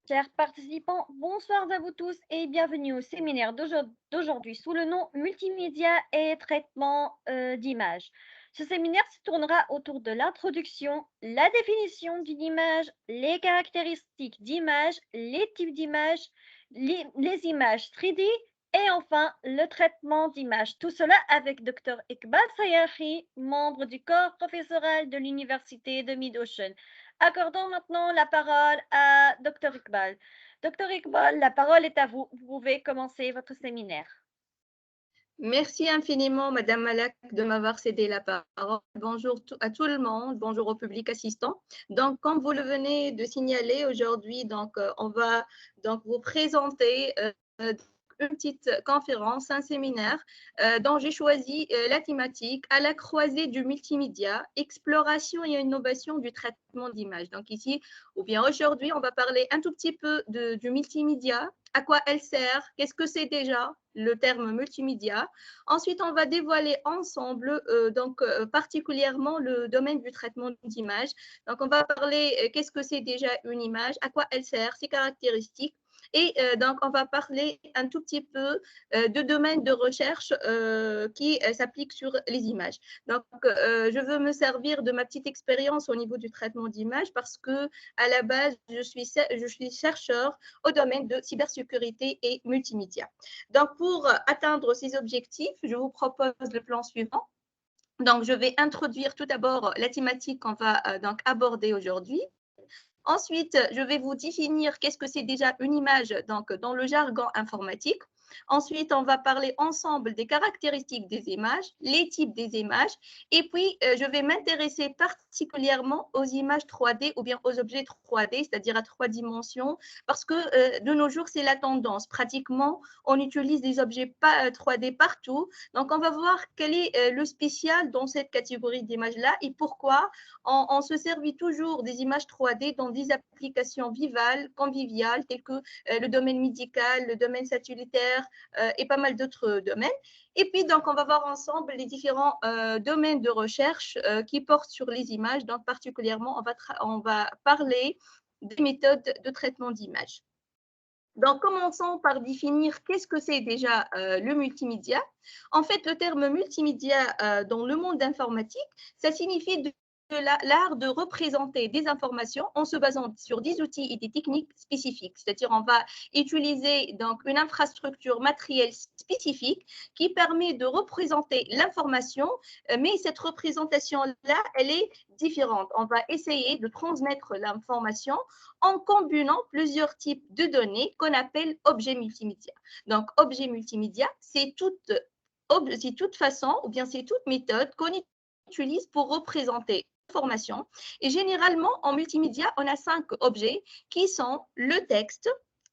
Chers participants, bonsoir à vous tous et bienvenue au séminaire d'aujourd'hui sous le nom Multimédia et traitement d'images. Ce séminaire se tournera autour de l'introduction, la définition d'une image, les caractéristiques d'image, les types d'images, les images 3D et enfin le traitement d'images. Tout cela avec Dr Iqbal Sayahi, membre du corps professoral de l'Université de Mid-Ocean. Accordons maintenant la parole à Dr Iqbal. Dr Iqbal, la parole est à vous. Vous pouvez commencer votre séminaire. Merci infiniment, Madame Malak, de m'avoir cédé la parole. Bonjour à tout le monde, bonjour au public assistant. Donc, comme vous le venez de signaler aujourd'hui, on va vous présenter une petite conférence, un séminaire dont j'ai choisi la thématique à la croisée du multimédia, exploration et innovation du traitement d'image. Donc ici, ou bien aujourd'hui, on va parler un tout petit peu du multimédia, à quoi elle sert, qu'est-ce que c'est déjà le terme multimédia. Ensuite, on va dévoiler ensemble particulièrement le domaine du traitement d'image. Donc, on va parler qu'est-ce que c'est déjà une image, à quoi elle sert, ses caractéristiques. Et donc, on va parler un tout petit peu de domaines de recherche qui s'appliquent sur les images. Donc, je veux me servir de ma petite expérience au niveau du traitement d'image parce que, à la base, je suis chercheur au domaine de cybersécurité et multimédia. Donc, pour atteindre ces objectifs, je vous propose le plan suivant. Donc, je vais introduire tout d'abord la thématique qu'on va donc aborder aujourd'hui. Ensuite, je vais vous définir qu'est-ce que c'est déjà une image donc, dans le jargon informatique. Ensuite, on va parler ensemble des caractéristiques des images, les types des images, et puis je vais m'intéresser particulièrement aux images 3D ou bien aux objets 3D, c'est-à-dire à 3 dimensions, parce que de nos jours, c'est la tendance. Pratiquement, on utilise des objets 3D partout. Donc, on va voir quel est le spécial dans cette catégorie d'images-là et pourquoi on se servit toujours des images 3D dans des applications vivales, conviviales, telles que le domaine médical, le domaine satellitaire et pas mal d'autres domaines. Et puis, donc, on va voir ensemble les différents domaines de recherche qui portent sur les images. Donc, particulièrement, on va parler des méthodes de traitement d'images. Donc, commençons par définir qu'est-ce que c'est déjà le multimédia. En fait, le terme multimédia dans le monde informatique, ça signifie l'art de représenter des informations en se basant sur des outils et des techniques spécifiques. C'est-à-dire, on va utiliser donc une infrastructure matérielle spécifique qui permet de représenter l'information, mais cette représentation-là, elle est différente. On va essayer de transmettre l'information en combinant plusieurs types de données qu'on appelle objets multimédia. Donc, objet multimédia, c'est toute façon ou bien c'est toute méthode qu'on utilise pour représenter l'information. Et généralement, en multimédia, on a 5 objets qui sont le texte,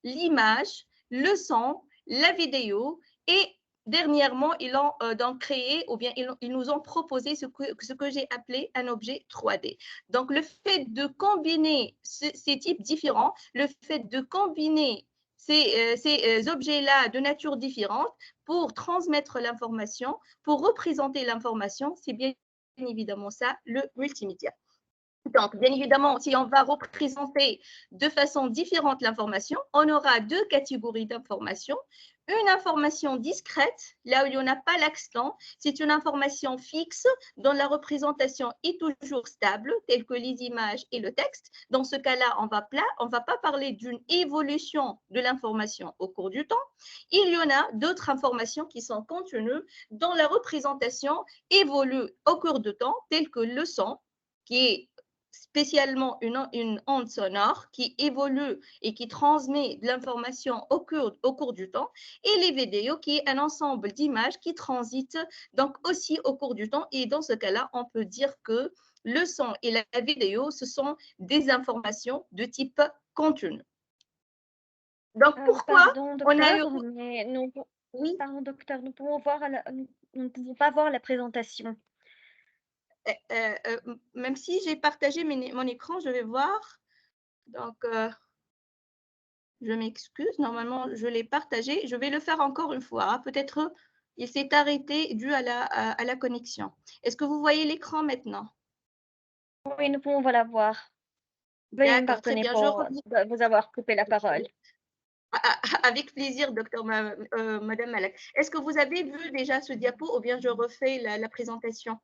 l'image, le son, la vidéo et dernièrement, ils ont donc créé ou bien ils nous ont proposé ce que j'ai appelé un objet 3D. Donc, le fait de combiner ces types différents, le fait de combiner ces objets-là de nature différente pour transmettre l'information, pour représenter l'information, c'est bien évidemment ça, le multimédia. Donc, bien évidemment, si on va représenter de façon différente l'information, on aura 2 catégories d'informations. Une information discrète, là où il n'y en a pas l'accent, c'est une information fixe dont la représentation est toujours stable, telle que les images et le texte. Dans ce cas-là, on ne va pas parler d'une évolution de l'information au cours du temps. Il y en a d'autres informations qui sont continues, dont la représentation évolue au cours du temps, telle que le son, qui est spécialement une onde sonore qui évolue et qui transmet de l'information au cours du temps, et les vidéos qui est un ensemble d'images qui transitent donc aussi au cours du temps. Et dans ce cas-là, on peut dire que le son et la vidéo, ce sont des informations de type contenu. Donc, pourquoi Pardon, on a eu… docteur, mais Oui, pardon, docteur, nous ne pouvons pas voir la présentation. même si j'ai partagé mon écran, je vais voir. Donc, je m'excuse, normalement, je l'ai partagé. Je vais le faire encore une fois. Hein. Peut-être il s'est arrêté dû à la connexion. Est-ce que vous voyez l'écran maintenant? Oui, nous pouvons la voir. Veuillez me D'accord, très pardonner bien. Je pour reviens. vous avoir coupé la parole. Avec plaisir, docteur Madame Malak. Est-ce que vous avez vu déjà ce diapo ou bien je refais la présentation?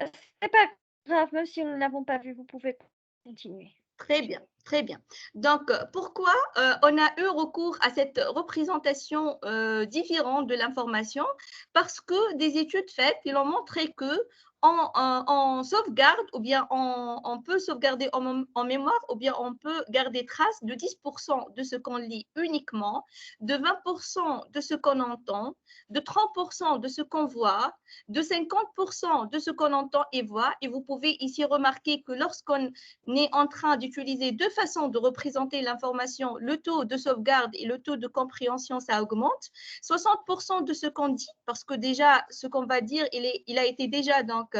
C'est pas grave, même si nous ne l'avons pas vu, vous pouvez continuer. Très bien, très bien. Donc, pourquoi on a eu recours à cette représentation différente de l'information? Parce que des études faites, ils ont montré que on sauvegarde ou bien on peut sauvegarder en mémoire ou bien on peut garder trace de 10% de ce qu'on lit uniquement, de 20% de ce qu'on entend, de 30% de ce qu'on voit, de 50% de ce qu'on entend et voit. Et vous pouvez ici remarquer que lorsqu'on est en train d'utiliser deux façons de représenter l'information, le taux de sauvegarde et le taux de compréhension, ça augmente. 60% de ce qu'on dit, parce que déjà, ce qu'on va dire, il a été déjà donc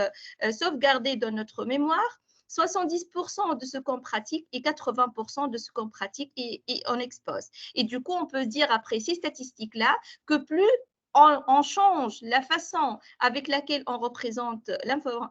sauvegardé dans notre mémoire. 70% de ce qu'on pratique et 80% de ce qu'on pratique et on expose. Et du coup, on peut dire après ces statistiques-là que plus on change la façon avec laquelle on représente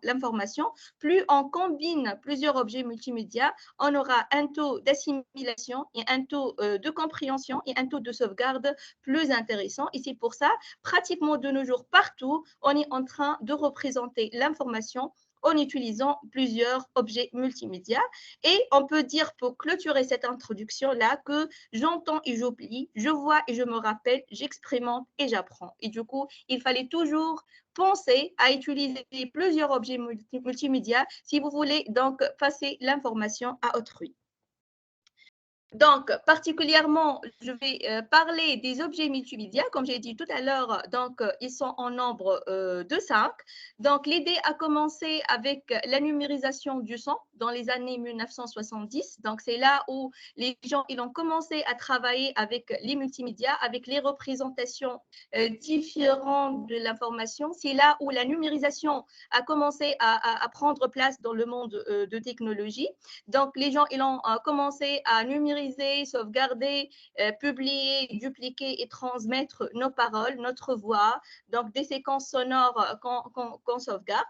l'information, plus on combine plusieurs objets multimédia, on aura un taux d'assimilation et un taux de compréhension et un taux de sauvegarde plus intéressant. Et c'est pour ça, pratiquement de nos jours, partout, on est en train de représenter l'information en utilisant plusieurs objets multimédia. Et on peut dire pour clôturer cette introduction-là que j'entends et j'oublie, je vois et je me rappelle, j'expérimente et j'apprends. Et du coup, il fallait toujours penser à utiliser plusieurs objets multimédia si vous voulez donc passer l'information à autrui. Donc, particulièrement, je vais parler des objets multimédia. Comme j'ai dit tout à l'heure, donc, ils sont en nombre de 5. Donc, l'idée a commencé avec la numérisation du son dans les années 1970. Donc, c'est là où les gens ils ont commencé à travailler avec les multimédias, avec les représentations différentes de l'information. C'est là où la numérisation a commencé à prendre place dans le monde de technologie. Donc, les gens ils ont commencé à numériser, sauvegarder, publier, dupliquer et transmettre nos paroles, notre voix, donc des séquences sonores qu'on sauvegarde.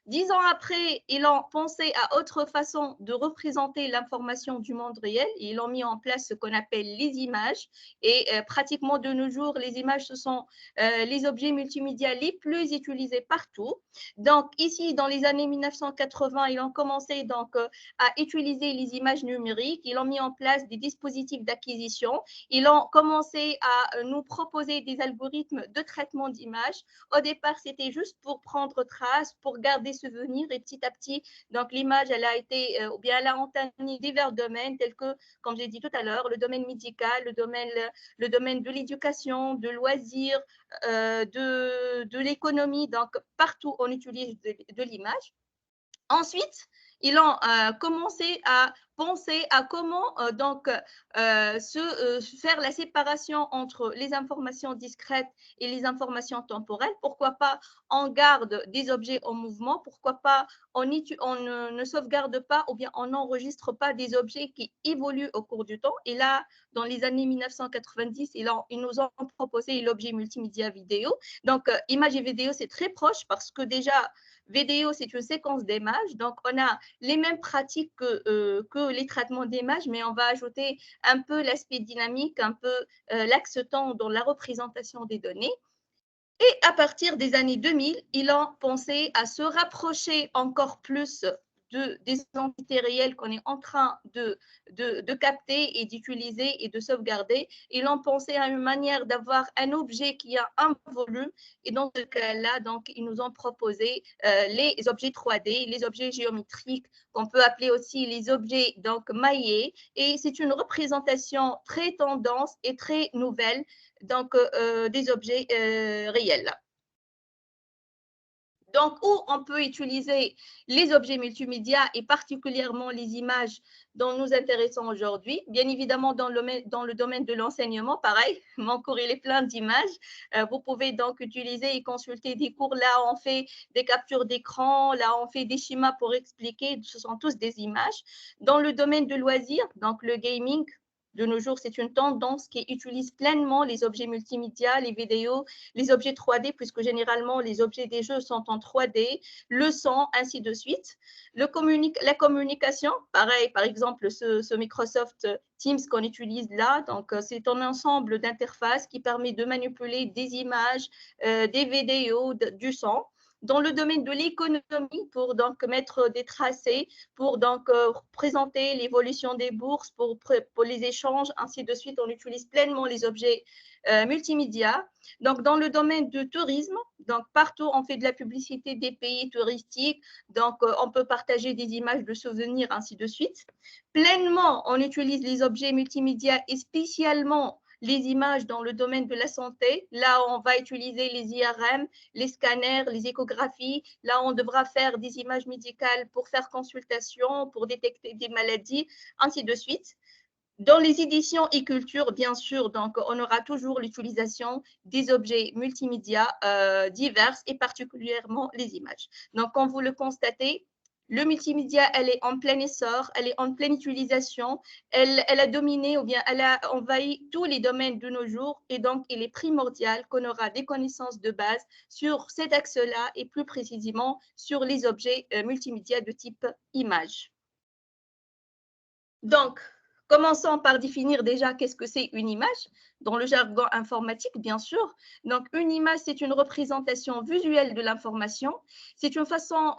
10 ans après, ils ont pensé à autre façon de représenter l'information du monde réel. Ils ont mis en place ce qu'on appelle les images. Et pratiquement de nos jours, les images, ce sont les objets multimédia les plus utilisés partout. Donc ici, dans les années 1980, ils ont commencé donc à utiliser les images numériques. Ils ont mis en place des dispositifs d'acquisition. Ils ont commencé à nous proposer des algorithmes de traitement d'images. Au départ, c'était juste pour prendre trace, pour garder souvenir et petit à petit, donc l'image, elle a été, ou bien elle a entamé divers domaines tels que, comme j'ai dit tout à l'heure, le domaine médical, le domaine de l'éducation, de loisirs, de l'économie. Donc, partout, on utilise de l'image. Ensuite, ils ont commencé à penser à comment donc faire la séparation entre les informations discrètes et les informations temporelles. Pourquoi pas on garde des objets en mouvement, pourquoi pas on ne sauvegarde pas ou bien on n'enregistre pas des objets qui évoluent au cours du temps. Et là, dans les années 1990, ils nous ont proposé l'objet multimédia vidéo. Donc, image et vidéo, c'est très proche parce que déjà, vidéo, c'est une séquence d'images. Donc, on a les mêmes pratiques que les traitements d'images, mais on va ajouter un peu l'aspect dynamique, un peu l'axe-temps dans la représentation des données. Et à partir des années 2000, ils ont pensé à se rapprocher encore plus des entités réelles qu'on est en train de capter et d'utiliser et de sauvegarder. Ils ont pensé à une manière d'avoir un objet qui a un volume. Et dans ce cas-là, donc, ils nous ont proposé les objets 3D, les objets géométriques, qu'on peut appeler aussi les objets donc maillés. Et c'est une représentation très tendance et très nouvelle donc des objets réels. Donc, où on peut utiliser les objets multimédia et particulièrement les images dont nous intéressons aujourd'hui. Bien évidemment, dans le domaine de l'enseignement, pareil, mon cours, il est plein d'images. Vous pouvez donc utiliser et consulter des cours. Là, on fait des captures d'écran, là, on fait des schémas pour expliquer. Ce sont tous des images. Dans le domaine de loisirs, donc le gaming, de nos jours, c'est une tendance qui utilise pleinement les objets multimédia, les vidéos, les objets 3D, puisque généralement les objets des jeux sont en 3D, le son, ainsi de suite. La communication, pareil, par exemple, ce Microsoft Teams qu'on utilise là, donc c'est un ensemble d'interfaces qui permet de manipuler des images, des vidéos, du son. Dans le domaine de l'économie, pour donc mettre des tracés, pour donc présenter l'évolution des bourses, pour les échanges, ainsi de suite, on utilise pleinement les objets multimédia. Donc, dans le domaine du tourisme, donc partout on fait de la publicité des pays touristiques, donc on peut partager des images de souvenirs, ainsi de suite. Pleinement, on utilise les objets multimédia et spécialement les images dans le domaine de la santé. Là, on va utiliser les IRM, les scanners, les échographies. Là, on devra faire des images médicales pour faire consultation, pour détecter des maladies, ainsi de suite. Dans les éditions et culture, bien sûr, donc on aura toujours l'utilisation des objets multimédia divers et particulièrement les images. Donc, comme vous le constatez, le multimédia, elle est en plein essor, elle est en pleine utilisation, elle a dominé ou bien elle a envahi tous les domaines de nos jours et donc il est primordial qu'on aura des connaissances de base sur cet axe-là et plus précisément sur les objets multimédia de type image. Donc, commençons par définir déjà qu'est-ce que c'est une image, dans le jargon informatique, bien sûr. Donc, une image, c'est une représentation visuelle de l'information. C'est une façon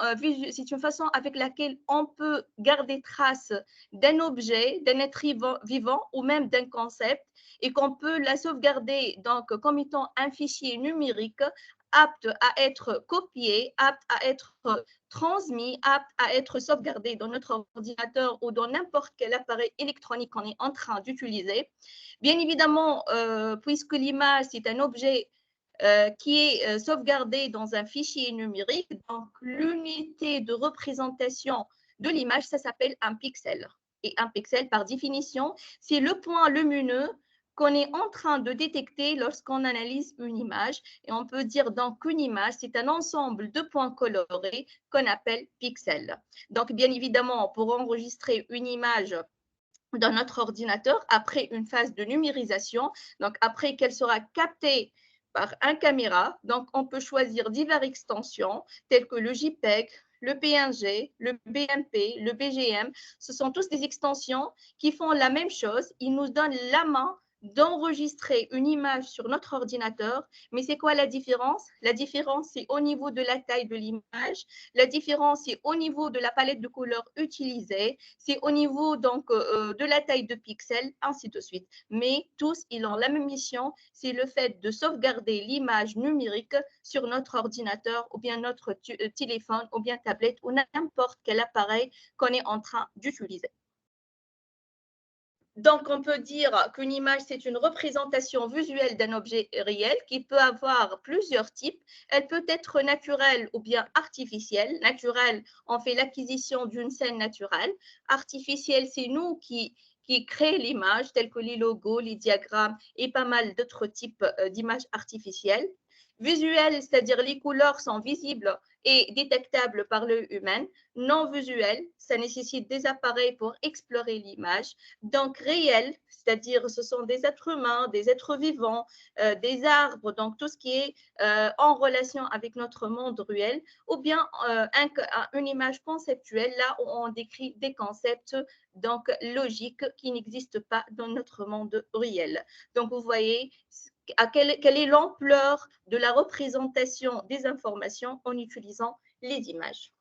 avec laquelle on peut garder trace d'un objet, d'un être vivant ou même d'un concept et qu'on peut la sauvegarder donc, comme étant un fichier numérique apte à être copié, apte à être transmis, apte à être sauvegardé dans notre ordinateur ou dans n'importe quel appareil électronique qu'on est en train d'utiliser. Bien évidemment, puisque l'image, c'est un objet qui est sauvegardé dans un fichier numérique, donc l'unité de représentation de l'image, ça s'appelle un pixel. Et un pixel, par définition, c'est le point lumineux qu'on est en train de détecter lorsqu'on analyse une image. Et on peut dire donc qu'une image, c'est un ensemble de points colorés qu'on appelle pixels. Donc, bien évidemment, pour enregistrer une image dans notre ordinateur, après une phase de numérisation, donc après qu'elle sera captée par une caméra, donc on peut choisir diverses extensions telles que le JPEG, le PNG, le BMP, le BGM. Ce sont tous des extensions qui font la même chose. Ils nous donnent la main d'enregistrer une image sur notre ordinateur. Mais c'est quoi la différence? La différence, c'est au niveau de la taille de l'image. La différence, c'est au niveau de la palette de couleurs utilisée. C'est au niveau donc de la taille de pixels, ainsi de suite. Mais tous, ils ont la même mission, c'est le fait de sauvegarder l'image numérique sur notre ordinateur ou bien notre téléphone ou bien tablette ou n'importe quel appareil qu'on est en train d'utiliser. Donc, on peut dire qu'une image, c'est une représentation visuelle d'un objet réel qui peut avoir plusieurs types. Elle peut être naturelle ou bien artificielle. Naturelle, on fait l'acquisition d'une scène naturelle. Artificielle, c'est nous qui créons l'image, telles que les logos, les diagrammes et pas mal d'autres types d'images artificielles. Visuelle, c'est-à-dire les couleurs sont visibles et détectables par l'œil humain. Non visuel, ça nécessite des appareils pour explorer l'image. Donc réel, c'est-à-dire ce sont des êtres humains, des êtres vivants, des arbres, donc tout ce qui est en relation avec notre monde réel, ou bien une image conceptuelle, là où on décrit des concepts donc logiques qui n'existent pas dans notre monde réel. Donc vous voyez quelle est l'ampleur de la représentation des informations en utilisant les images.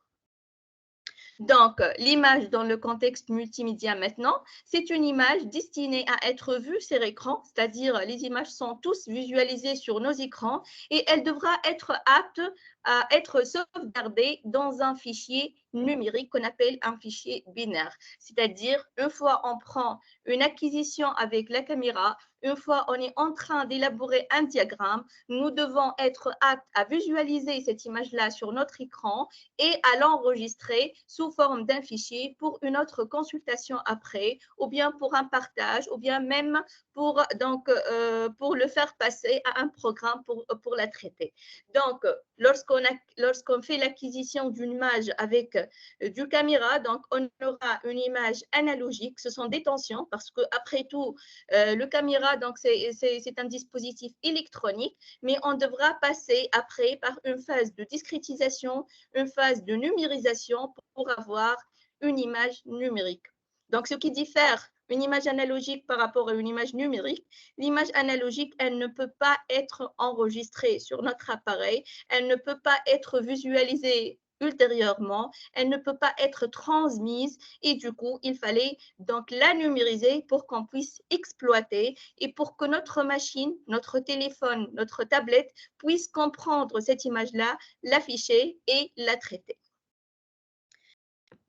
Donc, l'image dans le contexte multimédia maintenant, c'est une image destinée à être vue sur écran, c'est-à-dire les images sont tous visualisées sur nos écrans et elle devra être apte à être sauvegardée dans un fichier numérique qu'on appelle un fichier binaire. C'est-à-dire, une fois on prend une acquisition avec la caméra, une fois on est en train d'élaborer un diagramme, nous devons être aptes à visualiser cette image-là sur notre écran et à l'enregistrer sous forme d'un fichier pour une autre consultation après, ou bien pour un partage, ou bien même pour le faire passer à un programme pour la traiter. Donc, lorsqu'on fait l'acquisition d'une image avec du caméra, donc on aura une image analogique, ce sont des tensions, parce que après tout, le caméra, donc c'est un dispositif électronique, mais on devra passer après par une phase de discrétisation, une phase de numérisation pour avoir une image numérique. Donc, ce qui diffère une image analogique par rapport à une image numérique, l'image analogique, elle ne peut pas être enregistrée sur notre appareil, elle ne peut pas être visualisée ultérieurement, elle ne peut pas être transmise et du coup, il fallait donc la numériser pour qu'on puisse exploiter et pour que notre machine, notre téléphone, notre tablette puisse comprendre cette image-là, l'afficher et la traiter.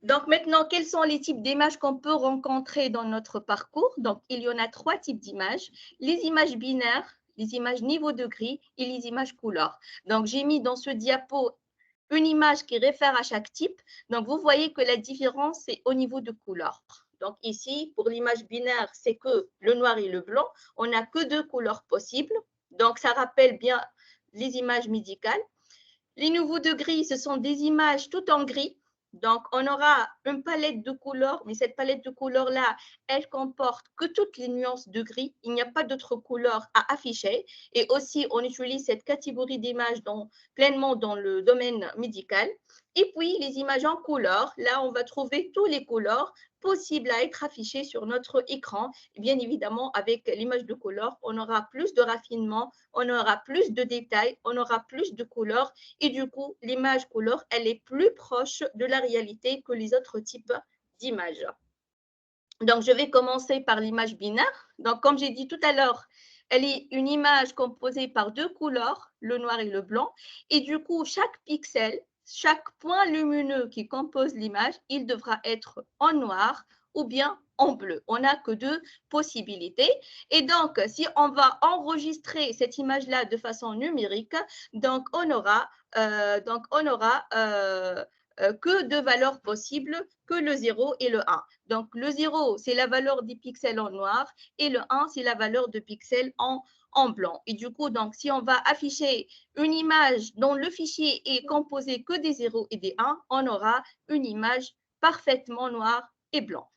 Donc maintenant, quels sont les types d'images qu'on peut rencontrer dans notre parcours? Donc, il y en a 3 types d'images. Les images binaires, les images niveau de gris et les images couleurs. Donc, j'ai mis dans ce diapo une image qui réfère à chaque type. Donc, vous voyez que la différence, c'est au niveau de couleur. Donc, ici, pour l'image binaire, c'est que le noir et le blanc. On n'a que 2 couleurs possibles. Donc, ça rappelle bien les images médicales. Les niveaux de gris, ce sont des images tout en gris. Donc, on aura une palette de couleurs, mais cette palette de couleurs-là, elle comporte que toutes les nuances de gris. Il n'y a pas d'autres couleurs à afficher. Et aussi, on utilise cette catégorie d'images pleinement dans le domaine médical. Et puis, les images en couleur, là, on va trouver toutes les couleurs possibles à être affichées sur notre écran. Et bien évidemment, avec l'image de couleur, on aura plus de raffinement, on aura plus de détails, on aura plus de couleurs. Et du coup, l'image couleur, elle est plus proche de la réalité que les autres types d'images. Donc, je vais commencer par l'image binaire. Donc, comme j'ai dit tout à l'heure, elle est une image composée par 2 couleurs, le noir et le blanc. Et du coup, chaque pixel, chaque point lumineux qui compose l'image, il devra être en noir ou bien en bleu. On n'a que 2 possibilités. Et donc, si on va enregistrer cette image-là de façon numérique, donc on aura que 2 valeurs possibles, que le 0 et le 1. Donc, le 0, c'est la valeur des pixels en noir et le 1, c'est la valeur de pixels en blanc. Et du coup, donc, si on va afficher une image dont le fichier est composé que des 0 et des 1, on aura une image parfaitement noire et blanc.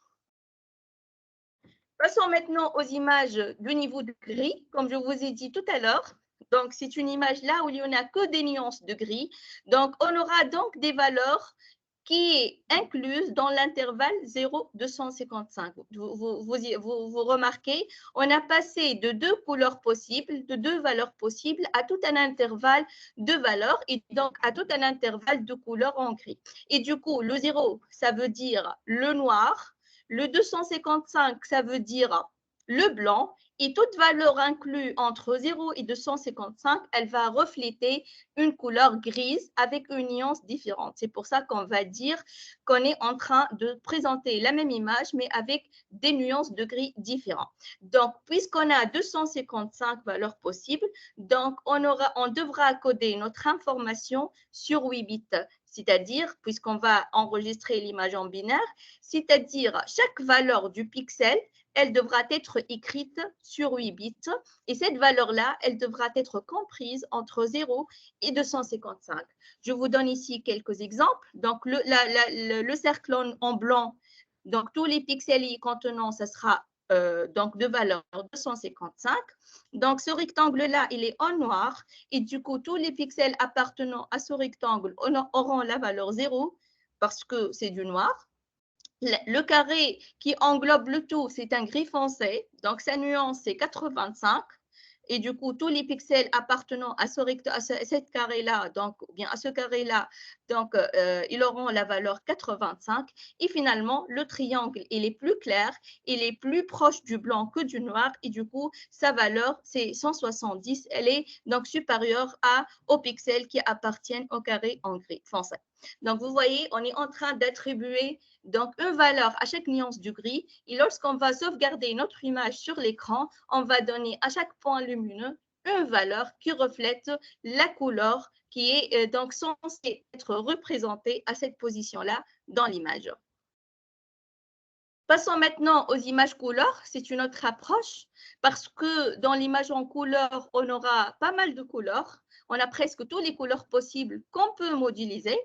Passons maintenant aux images du niveau de gris, comme je vous ai dit tout à l'heure. Donc, c'est une image là où il n'y en a que des nuances de gris. Donc, on aura donc des valeurs qui est incluse dans l'intervalle 0,255. Vous remarquez, on a passé de 2 couleurs possibles, de 2 valeurs possibles à tout un intervalle de valeurs et donc à tout un intervalle de couleurs en gris. Et du coup, le 0, ça veut dire le noir. Le 255, ça veut dire le blanc. Et toute valeur inclue entre 0 et 255, elle va refléter une couleur grise avec une nuance différente. C'est pour ça qu'on va dire qu'on est en train de présenter la même image, mais avec des nuances de gris différents. Donc, puisqu'on a 255 valeurs possibles, donc on devra coder notre information sur 8 bits. C'est-à-dire, puisqu'on va enregistrer l'image en binaire, c'est-à-dire chaque valeur du pixel, elle devra être écrite sur 8 bits et cette valeur-là, elle devra être comprise entre 0 et 255. Je vous donne ici quelques exemples. Donc, le cercle en blanc, donc tous les pixels y contenant, ça sera donc de valeur 255. Donc, ce rectangle-là, il est en noir et du coup, tous les pixels appartenant à ce rectangle auront la valeur 0 parce que c'est du noir. Le carré qui englobe le tout, c'est un gris foncé, donc sa nuance, c'est 85. Et du coup, tous les pixels appartenant à cette carré-là, donc, ou bien à ce carré-là, donc, ils auront la valeur 85. Et finalement, le triangle, il est plus clair, il est plus proche du blanc que du noir. Et du coup, sa valeur, c'est 170. Elle est donc supérieure aux pixels qui appartiennent au carré en gris foncé. Donc, vous voyez, on est en train d'attribuer donc une valeur à chaque nuance du gris. Et lorsqu'on va sauvegarder notre image sur l'écran, on va donner à chaque point lumineux une valeur qui reflète la couleur qui est donc censée être représentée à cette position-là dans l'image. Passons maintenant aux images couleurs. C'est une autre approche parce que dans l'image en couleur, on aura pas mal de couleurs. On a presque toutes les couleurs possibles qu'on peut modéliser.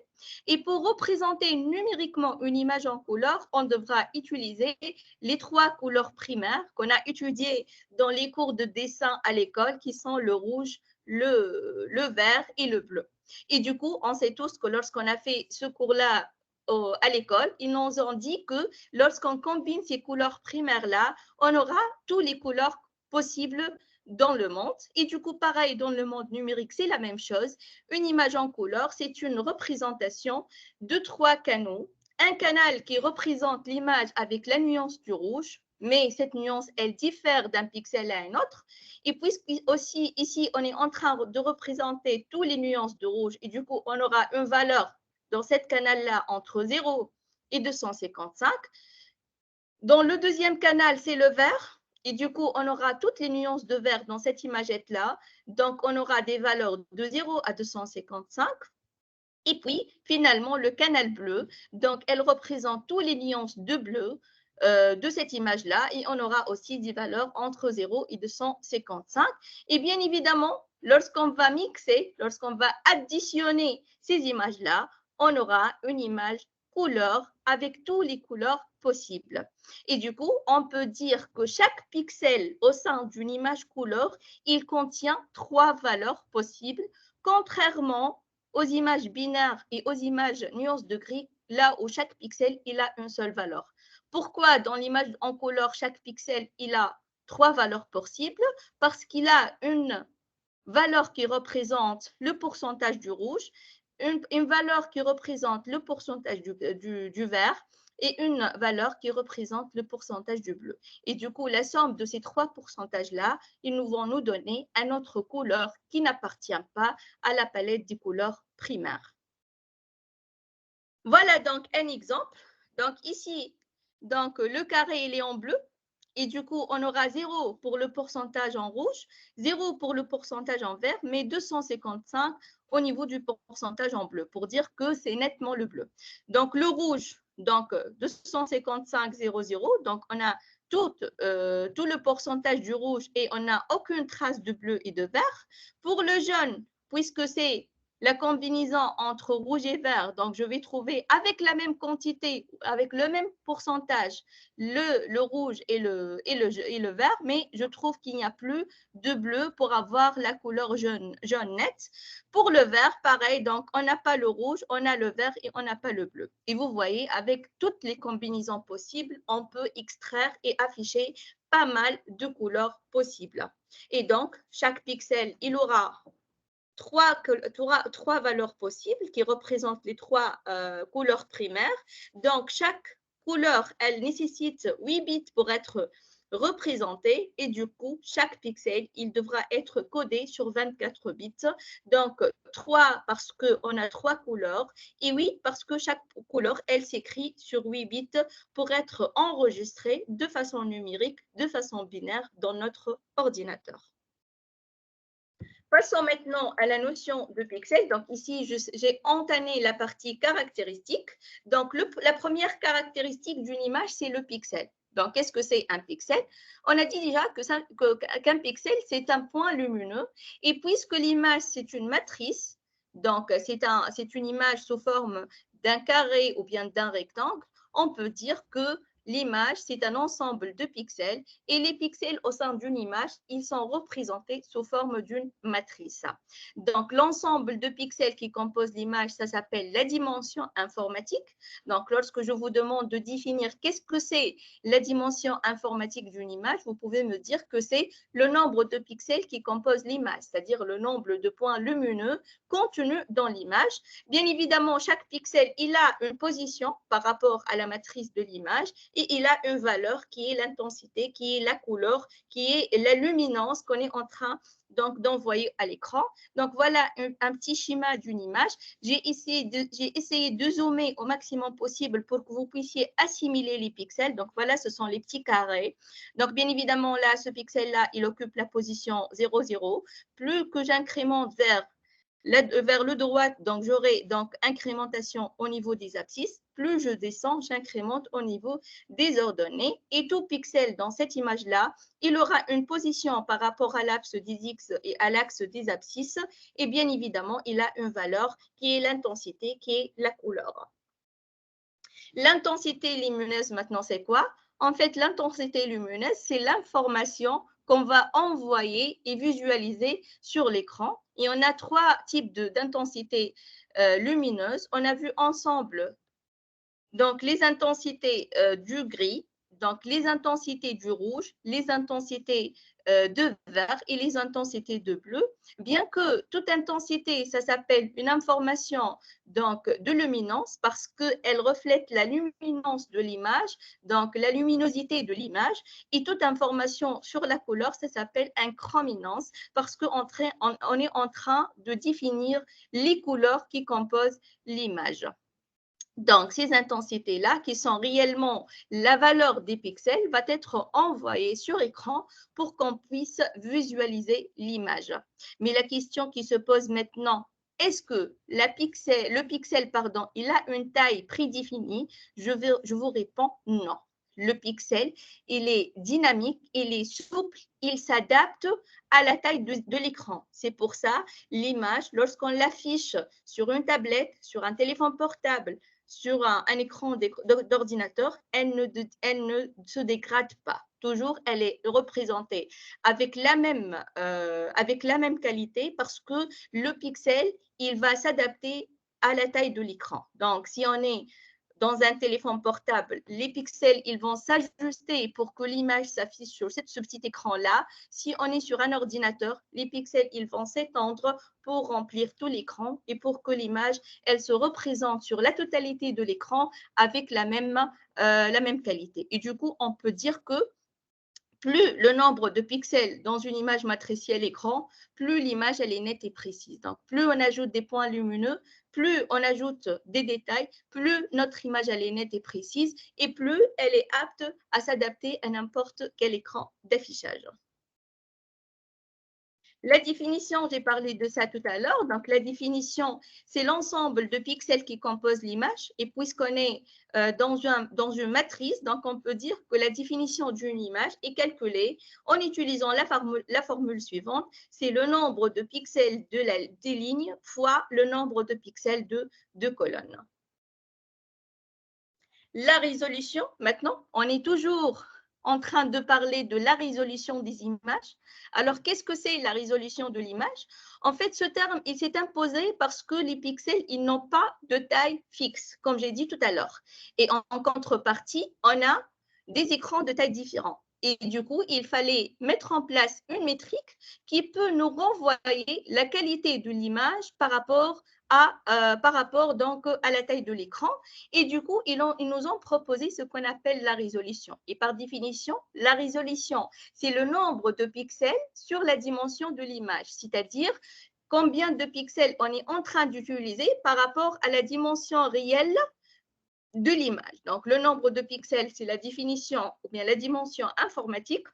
Et pour représenter numériquement une image en couleur, on devra utiliser les trois couleurs primaires qu'on a étudiées dans les cours de dessin à l'école, qui sont le rouge, le vert et le bleu. Et du coup, on sait tous que lorsqu'on a fait ce cours-là à l'école, ils nous ont dit que lorsqu'on combine ces couleurs primaires-là, on aura toutes les couleurs possibles dans le monde. Et du coup, pareil, dans le monde numérique, c'est la même chose. Une image en couleur, c'est une représentation de trois canaux. Un canal qui représente l'image avec la nuance du rouge, mais cette nuance, elle diffère d'un pixel à un autre. Et puisque aussi ici, on est en train de représenter toutes les nuances de rouge, et du coup, on aura une valeur dans cette canal-là entre 0 et 255. Dans le deuxième canal, c'est le vert. Et du coup, on aura toutes les nuances de vert dans cette imagette-là. Donc, on aura des valeurs de 0 à 255. Et puis, finalement, le canal bleu. Donc, elle représente toutes les nuances de bleu de cette image-là. Et on aura aussi des valeurs entre 0 et 255. Et bien évidemment, lorsqu'on va mixer, lorsqu'on va additionner ces images-là, on aura une image couleur avec toutes les couleurs possibles. Et du coup, on peut dire que chaque pixel au sein d'une image couleur, il contient trois valeurs possibles, contrairement aux images binaires et aux images nuances de gris, là où chaque pixel, il a une seule valeur. Pourquoi dans l'image en couleur, chaque pixel, il a trois valeurs possibles? Parce qu'il a une valeur qui représente le pourcentage du rouge, une valeur qui représente le pourcentage du vert et une valeur qui représente le pourcentage du bleu. Et du coup, la somme de ces trois pourcentages-là, ils nous vont nous donner une autre couleur qui n'appartient pas à la palette des couleurs primaires. Voilà donc un exemple. Donc ici, donc, le carré, il est en bleu. Et du coup, on aura 0 pour le pourcentage en rouge, 0 pour le pourcentage en vert, mais 255 au niveau du pourcentage en bleu, pour dire que c'est nettement le bleu. Donc, le rouge, donc 255, 0, 0. Donc, on a tout le pourcentage du rouge et on n'a aucune trace de bleu et de vert. Pour le jaune, puisque c'est la combinaison entre rouge et vert, donc je vais trouver avec la même quantité, avec le même pourcentage, le rouge et le vert, mais je trouve qu'il n'y a plus de bleu pour avoir la couleur jaune nette. Pour le vert, pareil, donc on n'a pas le rouge, on a le vert et on n'a pas le bleu. Et vous voyez, avec toutes les combinaisons possibles, on peut extraire et afficher pas mal de couleurs possibles. Et donc, chaque pixel, il aura trois valeurs possibles qui représentent les trois couleurs primaires. Donc, chaque couleur, elle nécessite 8 bits pour être représentée et du coup, chaque pixel, il devra être codé sur 24 bits. Donc, 3 parce qu'on a trois couleurs et 8 parce que chaque couleur, elle s'écrit sur 8 bits pour être enregistrée de façon numérique, de façon binaire dans notre ordinateur. Passons maintenant à la notion de pixel. Donc ici, j'ai entamé la partie caractéristique. Donc la première caractéristique d'une image, c'est le pixel. Donc qu'est-ce que c'est un pixel? On a dit déjà qu'un pixel, c'est un point lumineux. Et puisque l'image, c'est une matrice, donc c'est une image sous forme d'un carré ou bien d'un rectangle, on peut dire que l'image, c'est un ensemble de pixels et les pixels au sein d'une image, ils sont représentés sous forme d'une matrice. Donc, l'ensemble de pixels qui composent l'image, ça s'appelle la dimension informatique. Donc, lorsque je vous demande de définir qu'est-ce que c'est la dimension informatique d'une image, vous pouvez me dire que c'est le nombre de pixels qui composent l'image, c'est-à-dire le nombre de points lumineux contenus dans l'image. Bien évidemment, chaque pixel, il a une position par rapport à la matrice de l'image et il a une valeur qui est l'intensité, qui est la couleur, qui est la luminance qu'on est en train d'envoyer à l'écran. Donc, voilà un petit schéma d'une image. J'ai essayé de zoomer au maximum possible pour que vous puissiez assimiler les pixels. Donc, voilà, ce sont les petits carrés. Donc, bien évidemment, là, ce pixel-là, il occupe la position 0, 0. Plus que j'incrémente vers vers le droit, donc j'aurai donc incrémentation au niveau des abscisses. Plus je descends, j'incrémente au niveau des ordonnées. Et tout pixel dans cette image-là, il aura une position par rapport à l'axe des X et à l'axe des abscisses. Et bien évidemment, il a une valeur qui est l'intensité, qui est la couleur. L'intensité lumineuse, maintenant, c'est quoi? En fait, l'intensité lumineuse, c'est l'information qu'on va envoyer et visualiser sur l'écran. Et on a trois types d'intensité lumineuse. On a vu ensemble donc les intensités du gris, donc les intensités du rouge, les intensités de vert et les intensités de bleu. Bien que toute intensité, ça s'appelle une information donc de luminance parce qu'elle reflète la luminance de l'image, donc la luminosité de l'image, et toute information sur la couleur, ça s'appelle un chrominance parce qu'on est en train de définir les couleurs qui composent l'image. Donc, ces intensités-là, qui sont réellement la valeur des pixels, va être envoyée sur écran pour qu'on puisse visualiser l'image. Mais la question qui se pose maintenant, est-ce que le pixel, pardon, il a une taille prédéfinie? Je vous réponds non. Le pixel, il est dynamique, il est souple, il s'adapte à la taille de l'écran. C'est pour ça, l'image, lorsqu'on l'affiche sur une tablette, sur un téléphone portable, sur un écran d'ordinateur, elle ne se dégrade pas. Toujours, elle est représentée avec la même qualité parce que le pixel, il va s'adapter à la taille de l'écran. Donc, si on est dans un téléphone portable, les pixels, ils vont s'ajuster pour que l'image s'affiche sur ce petit écran-là. Si on est sur un ordinateur, les pixels, ils vont s'étendre pour remplir tout l'écran et pour que l'image, elle se représente sur la totalité de l'écran avec la même qualité. Et du coup, on peut dire que plus le nombre de pixels dans une image matricielle est grand, plus l'image elle est nette et précise. Donc, plus on ajoute des points lumineux, plus on ajoute des détails, plus notre image elle est nette et précise et plus elle est apte à s'adapter à n'importe quel écran d'affichage. La définition, j'ai parlé de ça tout à l'heure. Donc, la définition, c'est l'ensemble de pixels qui composent l'image. Et puisqu'on est dans une matrice, donc on peut dire que la définition d'une image est calculée en utilisant la formule suivante. C'est le nombre de pixels des lignes fois le nombre de pixels de colonnes. La résolution, maintenant, on est toujours en train de parler de la résolution des images. Alors, qu'est-ce que c'est la résolution de l'image? En fait, ce terme, il s'est imposé parce que les pixels, ils n'ont pas de taille fixe, comme j'ai dit tout à l'heure. Et en contrepartie, on a des écrans de taille différentes. Et du coup, il fallait mettre en place une métrique qui peut nous renvoyer la qualité de l'image par rapport donc à la taille de l'écran. Et du coup, ils nous ont proposé ce qu'on appelle la résolution. Et par définition, la résolution, c'est le nombre de pixels sur la dimension de l'image, c'est-à-dire combien de pixels on est en train d'utiliser par rapport à la dimension réelle de l'image. Donc, le nombre de pixels, c'est la définition ou bien la dimension informatique.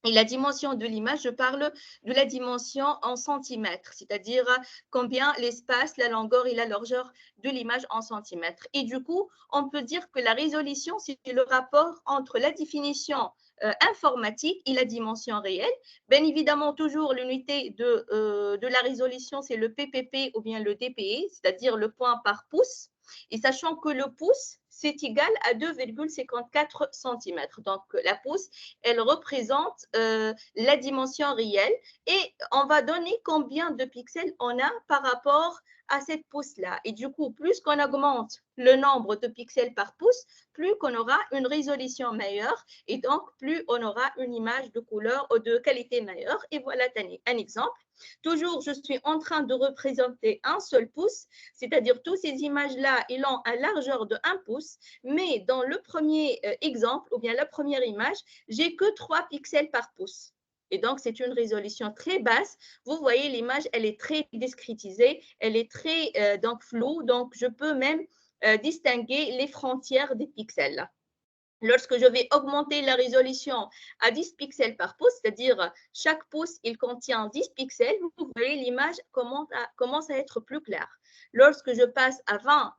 Et la dimension de l'image, je parle de la dimension en centimètres, c'est-à-dire combien l'espace, la longueur et la largeur de l'image en centimètres. Et du coup, on peut dire que la résolution, c'est le rapport entre la définition informatique et la dimension réelle. Bien évidemment, toujours l'unité de la résolution, c'est le PPP ou bien le DPE, c'est-à-dire le point par pouce. Et sachant que le pouce, c'est égal à 2,54 cm. Donc, la pouce, elle représente la dimension réelle et on va donner combien de pixels on a par rapport à cette pouce-là. Et du coup, plus qu'on augmente le nombre de pixels par pouce, plus qu'on aura une résolution meilleure et donc plus on aura une image de couleur ou de qualité meilleure. Et voilà un exemple. Toujours, je suis en train de représenter un seul pouce, c'est-à-dire toutes ces images-là, ils ont une largeur de 1 pouce, mais dans le premier exemple, ou bien la première image, j'ai que 3 pixels par pouce. Et donc, c'est une résolution très basse. Vous voyez, l'image, elle est très discrétisée, elle est très donc floue, donc je peux même distinguer les frontières des pixels. Lorsque je vais augmenter la résolution à 10 pixels par pouce, c'est-à-dire chaque pouce, il contient 10 pixels, vous voyez l'image commence à être plus claire. Lorsque je passe à 20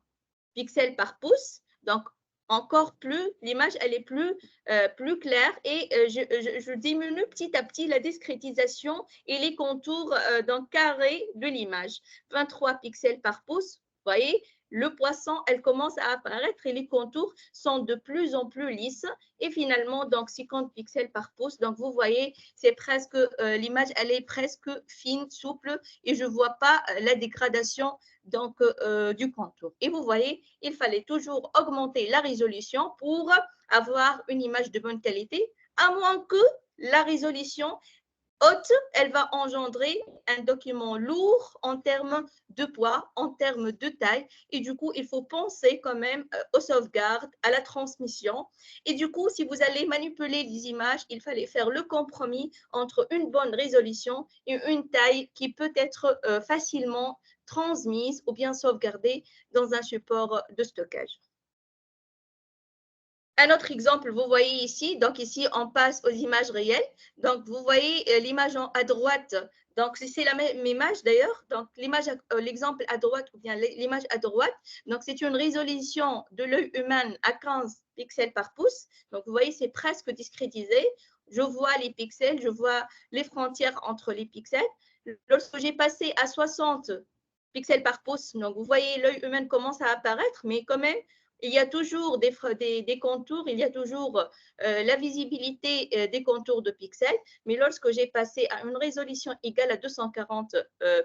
pixels par pouce, donc encore plus, l'image elle est plus claire et je diminue petit à petit la discrétisation et les contours d'un carré de l'image. 23 pixels par pouce, vous voyez, le poisson, elle commence à apparaître et les contours sont de plus en plus lisses. Et finalement, donc 50 pixels par pouce. Donc, vous voyez, c'est presque, l'image, elle est presque fine, souple et je ne vois pas la dégradation donc, du contour. Et vous voyez, il fallait toujours augmenter la résolution pour avoir une image de bonne qualité, à moins que la résolution haute, elle va engendrer un document lourd en termes de poids, en termes de taille. Et du coup, il faut penser quand même aux sauvegardes, à la transmission. Et du coup, si vous allez manipuler les images, il fallait faire le compromis entre une bonne résolution et une taille qui peut être facilement transmise ou bien sauvegardée dans un support de stockage. Un autre exemple, vous voyez ici, donc ici, on passe aux images réelles. Donc, vous voyez l'image à droite. Donc, c'est la même image d'ailleurs. Donc, l'exemple à droite ou bien l'image à droite. Donc, c'est une résolution de l'œil humain à 15 pixels par pouce. Donc, vous voyez, c'est presque discrétisé. Je vois les pixels, je vois les frontières entre les pixels. Lorsque j'ai passé à 60 pixels par pouce, donc vous voyez, l'œil humain commence à apparaître, mais quand même, il y a toujours des contours, il y a toujours la visibilité des contours de pixels, mais lorsque j'ai passé à une résolution égale à 240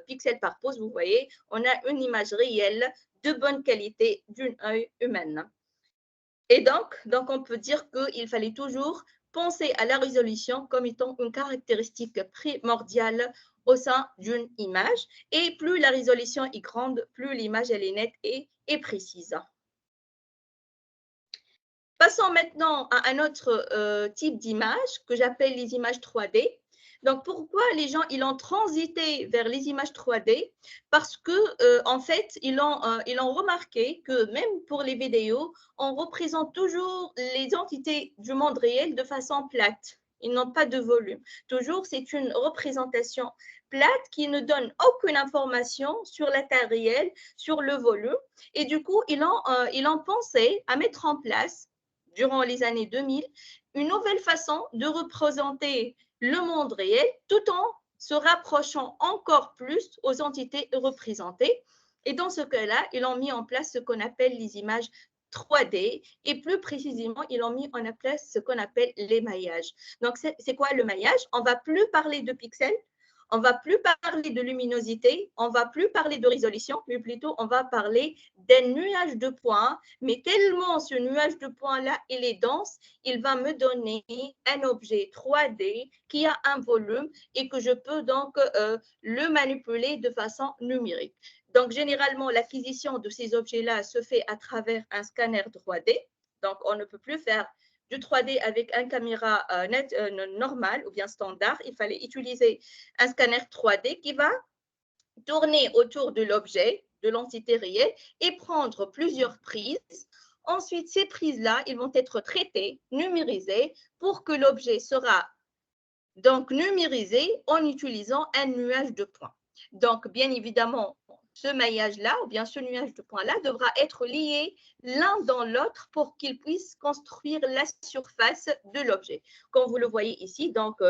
pixels par pouce, vous voyez, on a une image réelle de bonne qualité d'un œil humain. Et donc, on peut dire qu'il fallait toujours penser à la résolution comme étant une caractéristique primordiale au sein d'une image. Et plus la résolution est grande, plus l'image elle est nette et précise. Passons maintenant à un autre type d'image que j'appelle les images 3D. Donc, pourquoi les gens ils ont transité vers les images 3D? Parce que en fait, ils ont remarqué que même pour les vidéos, on représente toujours les entités du monde réel de façon plate. Ils n'ont pas de volume. Toujours, c'est une représentation plate qui ne donne aucune information sur la taille réelle, sur le volume. Et du coup, ils ont pensé à mettre en place durant les années 2000, une nouvelle façon de représenter le monde réel tout en se rapprochant encore plus aux entités représentées. Et dans ce cas-là, ils ont mis en place ce qu'on appelle les images 3D et plus précisément, ils ont mis en place ce qu'on appelle l'émaillage. Donc, c'est quoi le maillage? On ne va plus parler de pixels, on va plus parler de luminosité, on va plus parler de résolution, mais plutôt on va parler d'un nuage de points. Mais tellement ce nuage de points-là, il est dense, il va me donner un objet 3D qui a un volume et que je peux donc le manipuler de façon numérique. Donc, généralement, l'acquisition de ces objets-là se fait à travers un scanner 3D. Donc, on ne peut plus faire du 3D avec une caméra normale ou bien standard. Il fallait utiliser un scanner 3D qui va tourner autour de l'objet, de l'entité réelle et prendre plusieurs prises. Ensuite, ces prises-là, ils vont être traitées, numérisées pour que l'objet sera donc numérisé en utilisant un nuage de points. Donc, bien évidemment, ce maillage-là, ou bien ce nuage de points-là, devra être lié l'un dans l'autre pour qu'il puisse construire la surface de l'objet. Comme vous le voyez ici, donc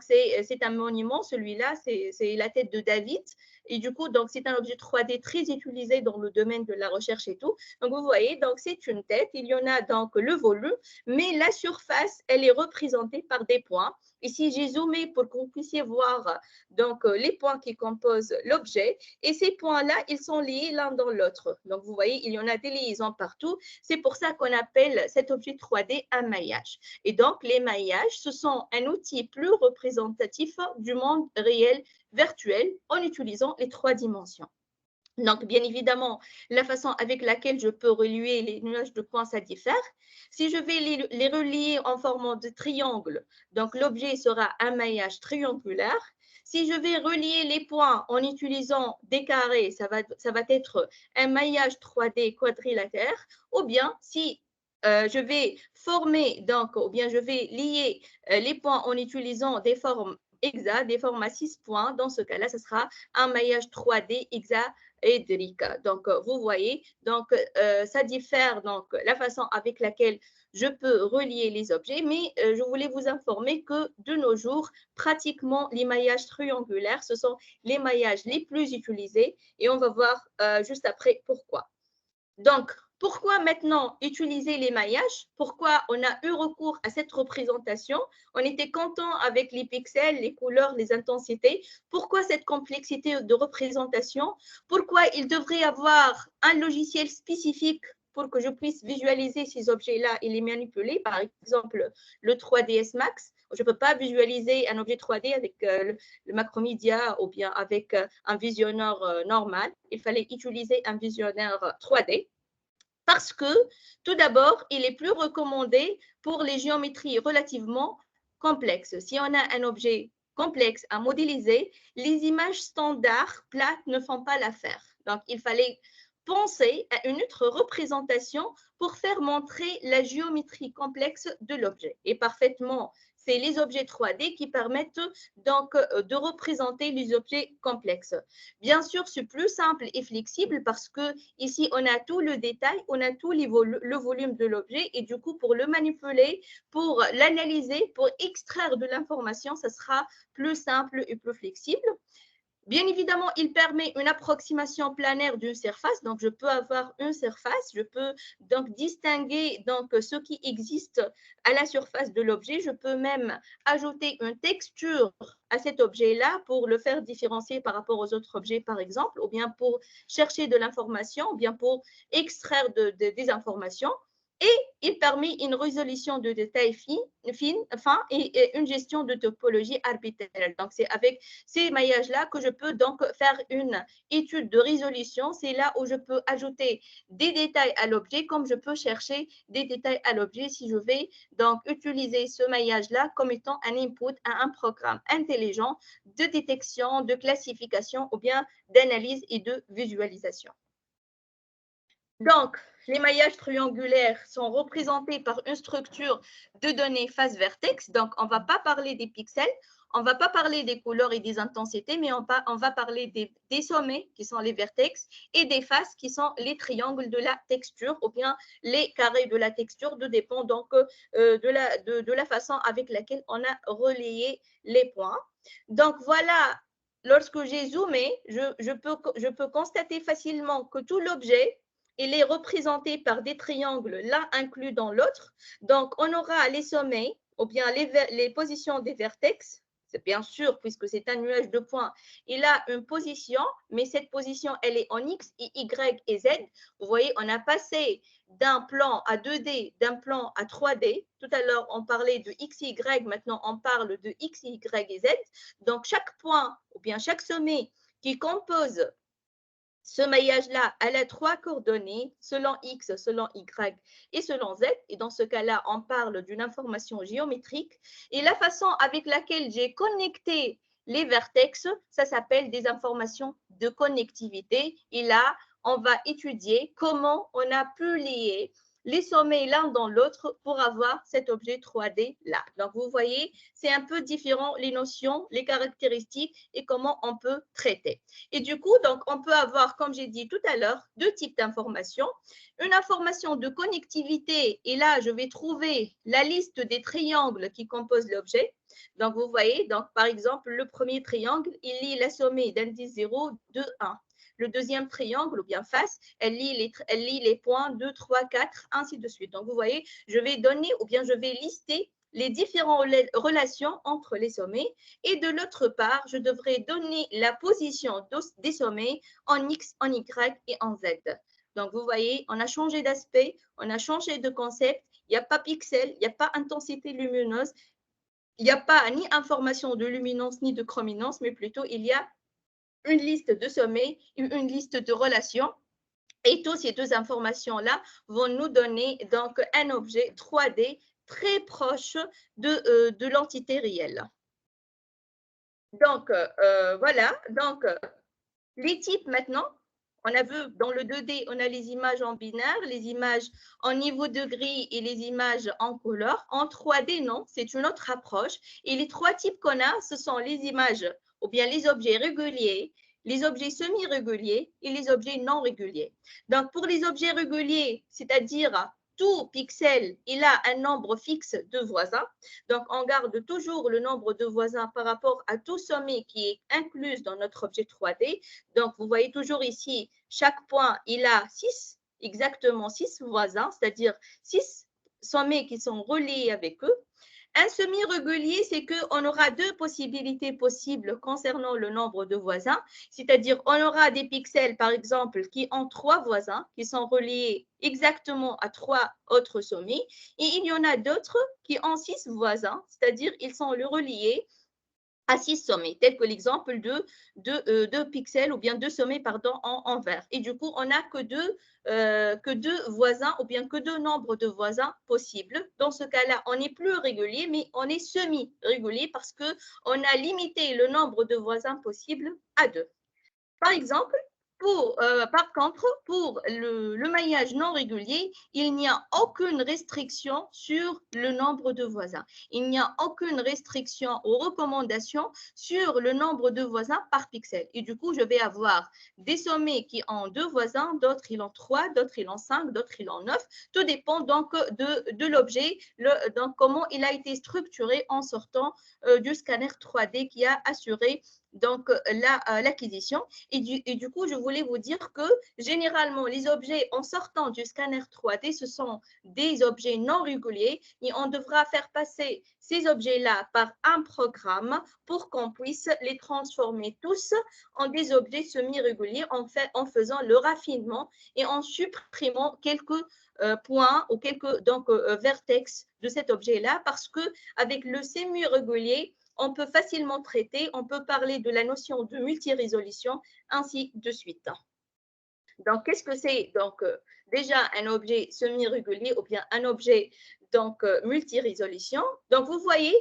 c'est un monument, celui-là, c'est la tête de David. Et du coup, donc c'est un objet 3D très utilisé dans le domaine de la recherche et tout. Donc, vous voyez, donc c'est une tête, il y en a donc le volume, mais la surface, elle est représentée par des points. Ici, j'ai zoomé pour que vous puissiez voir donc, les points qui composent l'objet. Et ces points-là, ils sont liés l'un dans l'autre. Donc, vous voyez, il y en a des liaisons partout. C'est pour ça qu'on appelle cet objet 3D un maillage. Et donc, les maillages, ce sont un outil plus représentatif du monde réel virtuel en utilisant les 3 dimensions. Donc, bien évidemment, la façon avec laquelle je peux relier les nuages de points, ça diffère. Si je vais les relier en forme de triangle, donc l'objet sera un maillage triangulaire. Si je vais relier les points en utilisant des carrés, ça va être un maillage 3D quadrilatère. Ou bien, si je vais former, donc, ou bien je vais lier les points en utilisant des formes hexa, des formes à 6 points. Dans ce cas-là, ce sera un maillage 3D hexaédrique. Donc, vous voyez, donc, ça diffère donc la façon avec laquelle je peux relier les objets, mais je voulais vous informer que de nos jours, pratiquement les maillages triangulaires, ce sont les maillages les plus utilisés et on va voir juste après pourquoi. Donc, pourquoi maintenant utiliser les maillages? Pourquoi on a eu recours à cette représentation? On était content avec les pixels, les couleurs, les intensités. Pourquoi cette complexité de représentation? Pourquoi il devrait y avoir un logiciel spécifique pour que je puisse visualiser ces objets-là et les manipuler? Par exemple, le 3ds Max. Je ne peux pas visualiser un objet 3D avec le Macromedia ou bien avec un visionneur normal. Il fallait utiliser un visionneur 3D. Parce que, tout d'abord, il est plus recommandé pour les géométries relativement complexes. Si on a un objet complexe à modéliser, les images standards plates ne font pas l'affaire. Donc, il fallait penser à une autre représentation pour faire montrer la géométrie complexe de l'objet. Et parfaitement, c'est les objets 3D qui permettent donc de représenter les objets complexes. Bien sûr, c'est plus simple et flexible parce que ici, on a tout le détail, on a tout le volume de l'objet et du coup, pour le manipuler, pour l'analyser, pour extraire de l'information, ça sera plus simple et plus flexible. Bien évidemment, il permet une approximation planaire d'une surface. Donc, je peux avoir une surface, je peux donc distinguer donc, ce qui existe à la surface de l'objet. Je peux même ajouter une texture à cet objet-là pour le faire différencier par rapport aux autres objets, par exemple, ou bien pour chercher de l'information, ou bien pour extraire des informations. Et il permet une résolution de détails fins et une gestion de topologie arbitraire. Donc, c'est avec ces maillages-là que je peux donc faire une étude de résolution. C'est là où je peux ajouter des détails à l'objet, comme je peux chercher des détails à l'objet si je vais donc utiliser ce maillage-là comme étant un input à un programme intelligent de détection, de classification ou bien d'analyse et de visualisation. Donc, les maillages triangulaires sont représentés par une structure de données face-vertex. Donc, on ne va pas parler des pixels, on ne va pas parler des couleurs et des intensités, mais on va parler des sommets qui sont les vertex et des faces qui sont les triangles de la texture ou bien les carrés de la texture, de dépend donc de la façon avec laquelle on a relayé les points. Donc, voilà, lorsque j'ai zoomé, je peux constater facilement que tout l'objet il est représenté par des triangles, l'un inclus dans l'autre. Donc, on aura les sommets, ou bien les positions des vertex. C'est bien sûr, puisque c'est un nuage de points, il a une position, mais cette position, elle est en X, Y et Z. Vous voyez, on a passé d'un plan à 2D, d'un plan à 3D. Tout à l'heure, on parlait de X, Y, maintenant on parle de X, Y et Z. Donc, chaque point, ou bien chaque sommet qui compose ce maillage-là, elle a 3 coordonnées, selon X, selon Y et selon Z. Et dans ce cas-là, on parle d'une information géométrique. Et la façon avec laquelle j'ai connecté les vertex, ça s'appelle des informations de connectivité. Et là, on va étudier comment on a pu lier les sommets l'un dans l'autre pour avoir cet objet 3D là. Donc, vous voyez, c'est un peu différent les notions, les caractéristiques et comment on peut traiter. Et du coup, donc, on peut avoir, comme j'ai dit tout à l'heure, deux types d'informations. Une information de connectivité, et là, je vais trouver la liste des triangles qui composent l'objet. Donc, vous voyez, donc, par exemple, le premier triangle, il lie la sommée d'indice 0, 2, 1. Le deuxième triangle, ou bien face, elle lie les points 2, 3, 4, ainsi de suite. Donc, vous voyez, je vais donner, ou bien je vais lister les différentes relations entre les sommets. Et de l'autre part, je devrais donner la position des sommets en X, en Y et en Z. Donc, vous voyez, on a changé d'aspect, on a changé de concept. Il n'y a pas pixel, il n'y a pas intensité lumineuse, il n'y a pas ni information de luminance ni de chrominance, mais plutôt il y a une liste de sommets, une liste de relations. Et toutes ces deux informations-là vont nous donner donc un objet 3D très proche de l'entité réelle. Donc, voilà. Donc, les types maintenant, On a vu dans le 2D, on a les images en binaire, les images en niveau de gris et les images en couleur. En 3D, non, c'est une autre approche. Et les trois types qu'on a, ce sont les images ou bien les objets réguliers, les objets semi-réguliers et les objets non réguliers. Donc, pour les objets réguliers, c'est-à-dire tout pixel, il a un nombre fixe de voisins. Donc, on garde toujours le nombre de voisins par rapport à tout sommet qui est inclus dans notre objet 3D. Donc, vous voyez toujours ici, chaque point, il a 6, exactement 6 voisins, c'est-à-dire 6 sommets qui sont reliés avec eux. Un semi-régulier, c'est qu'on aura deux possibilités possibles concernant le nombre de voisins, c'est-à-dire on aura des pixels, par exemple, qui ont 3 voisins, qui sont reliés exactement à 3 autres sommets, et il y en a d'autres qui ont 6 voisins, c'est-à-dire ils sont reliés à 6 sommets, tel que l'exemple de deux pixels ou bien 2 sommets pardon, en vert. Et du coup, on n'a que deux voisins ou bien que 2 nombres de voisins possibles. Dans ce cas-là, on n'est plus régulier, mais on est semi-régulier parce qu'on a limité le nombre de voisins possibles à 2. Par exemple, par contre, pour le maillage non régulier, il n'y a aucune restriction sur le nombre de voisins. Il n'y a aucune restriction ou recommandation sur le nombre de voisins par pixel. Et du coup, je vais avoir des sommets qui ont 2 voisins, d'autres ils ont 3, d'autres ils ont 5, d'autres ils ont 9. Tout dépend donc de l'objet, donc comment il a été structuré en sortant du scanner 3D qui a assuré donc l'acquisition. Et du coup, je voulais vous dire que généralement, les objets en sortant du scanner 3D, ce sont des objets non réguliers et on devra faire passer ces objets-là par un programme pour qu'on puisse les transformer tous en des objets semi-réguliers en faisant le raffinement et en supprimant quelques points ou quelques vertex de cet objet-là parce que avec le semi-régulier, on peut facilement traiter, on peut parler de la notion de multirésolution, ainsi de suite. Donc, qu'est-ce que c'est? Donc, déjà un objet semi-régulier ou bien un objet donc multirésolution. Donc, vous voyez,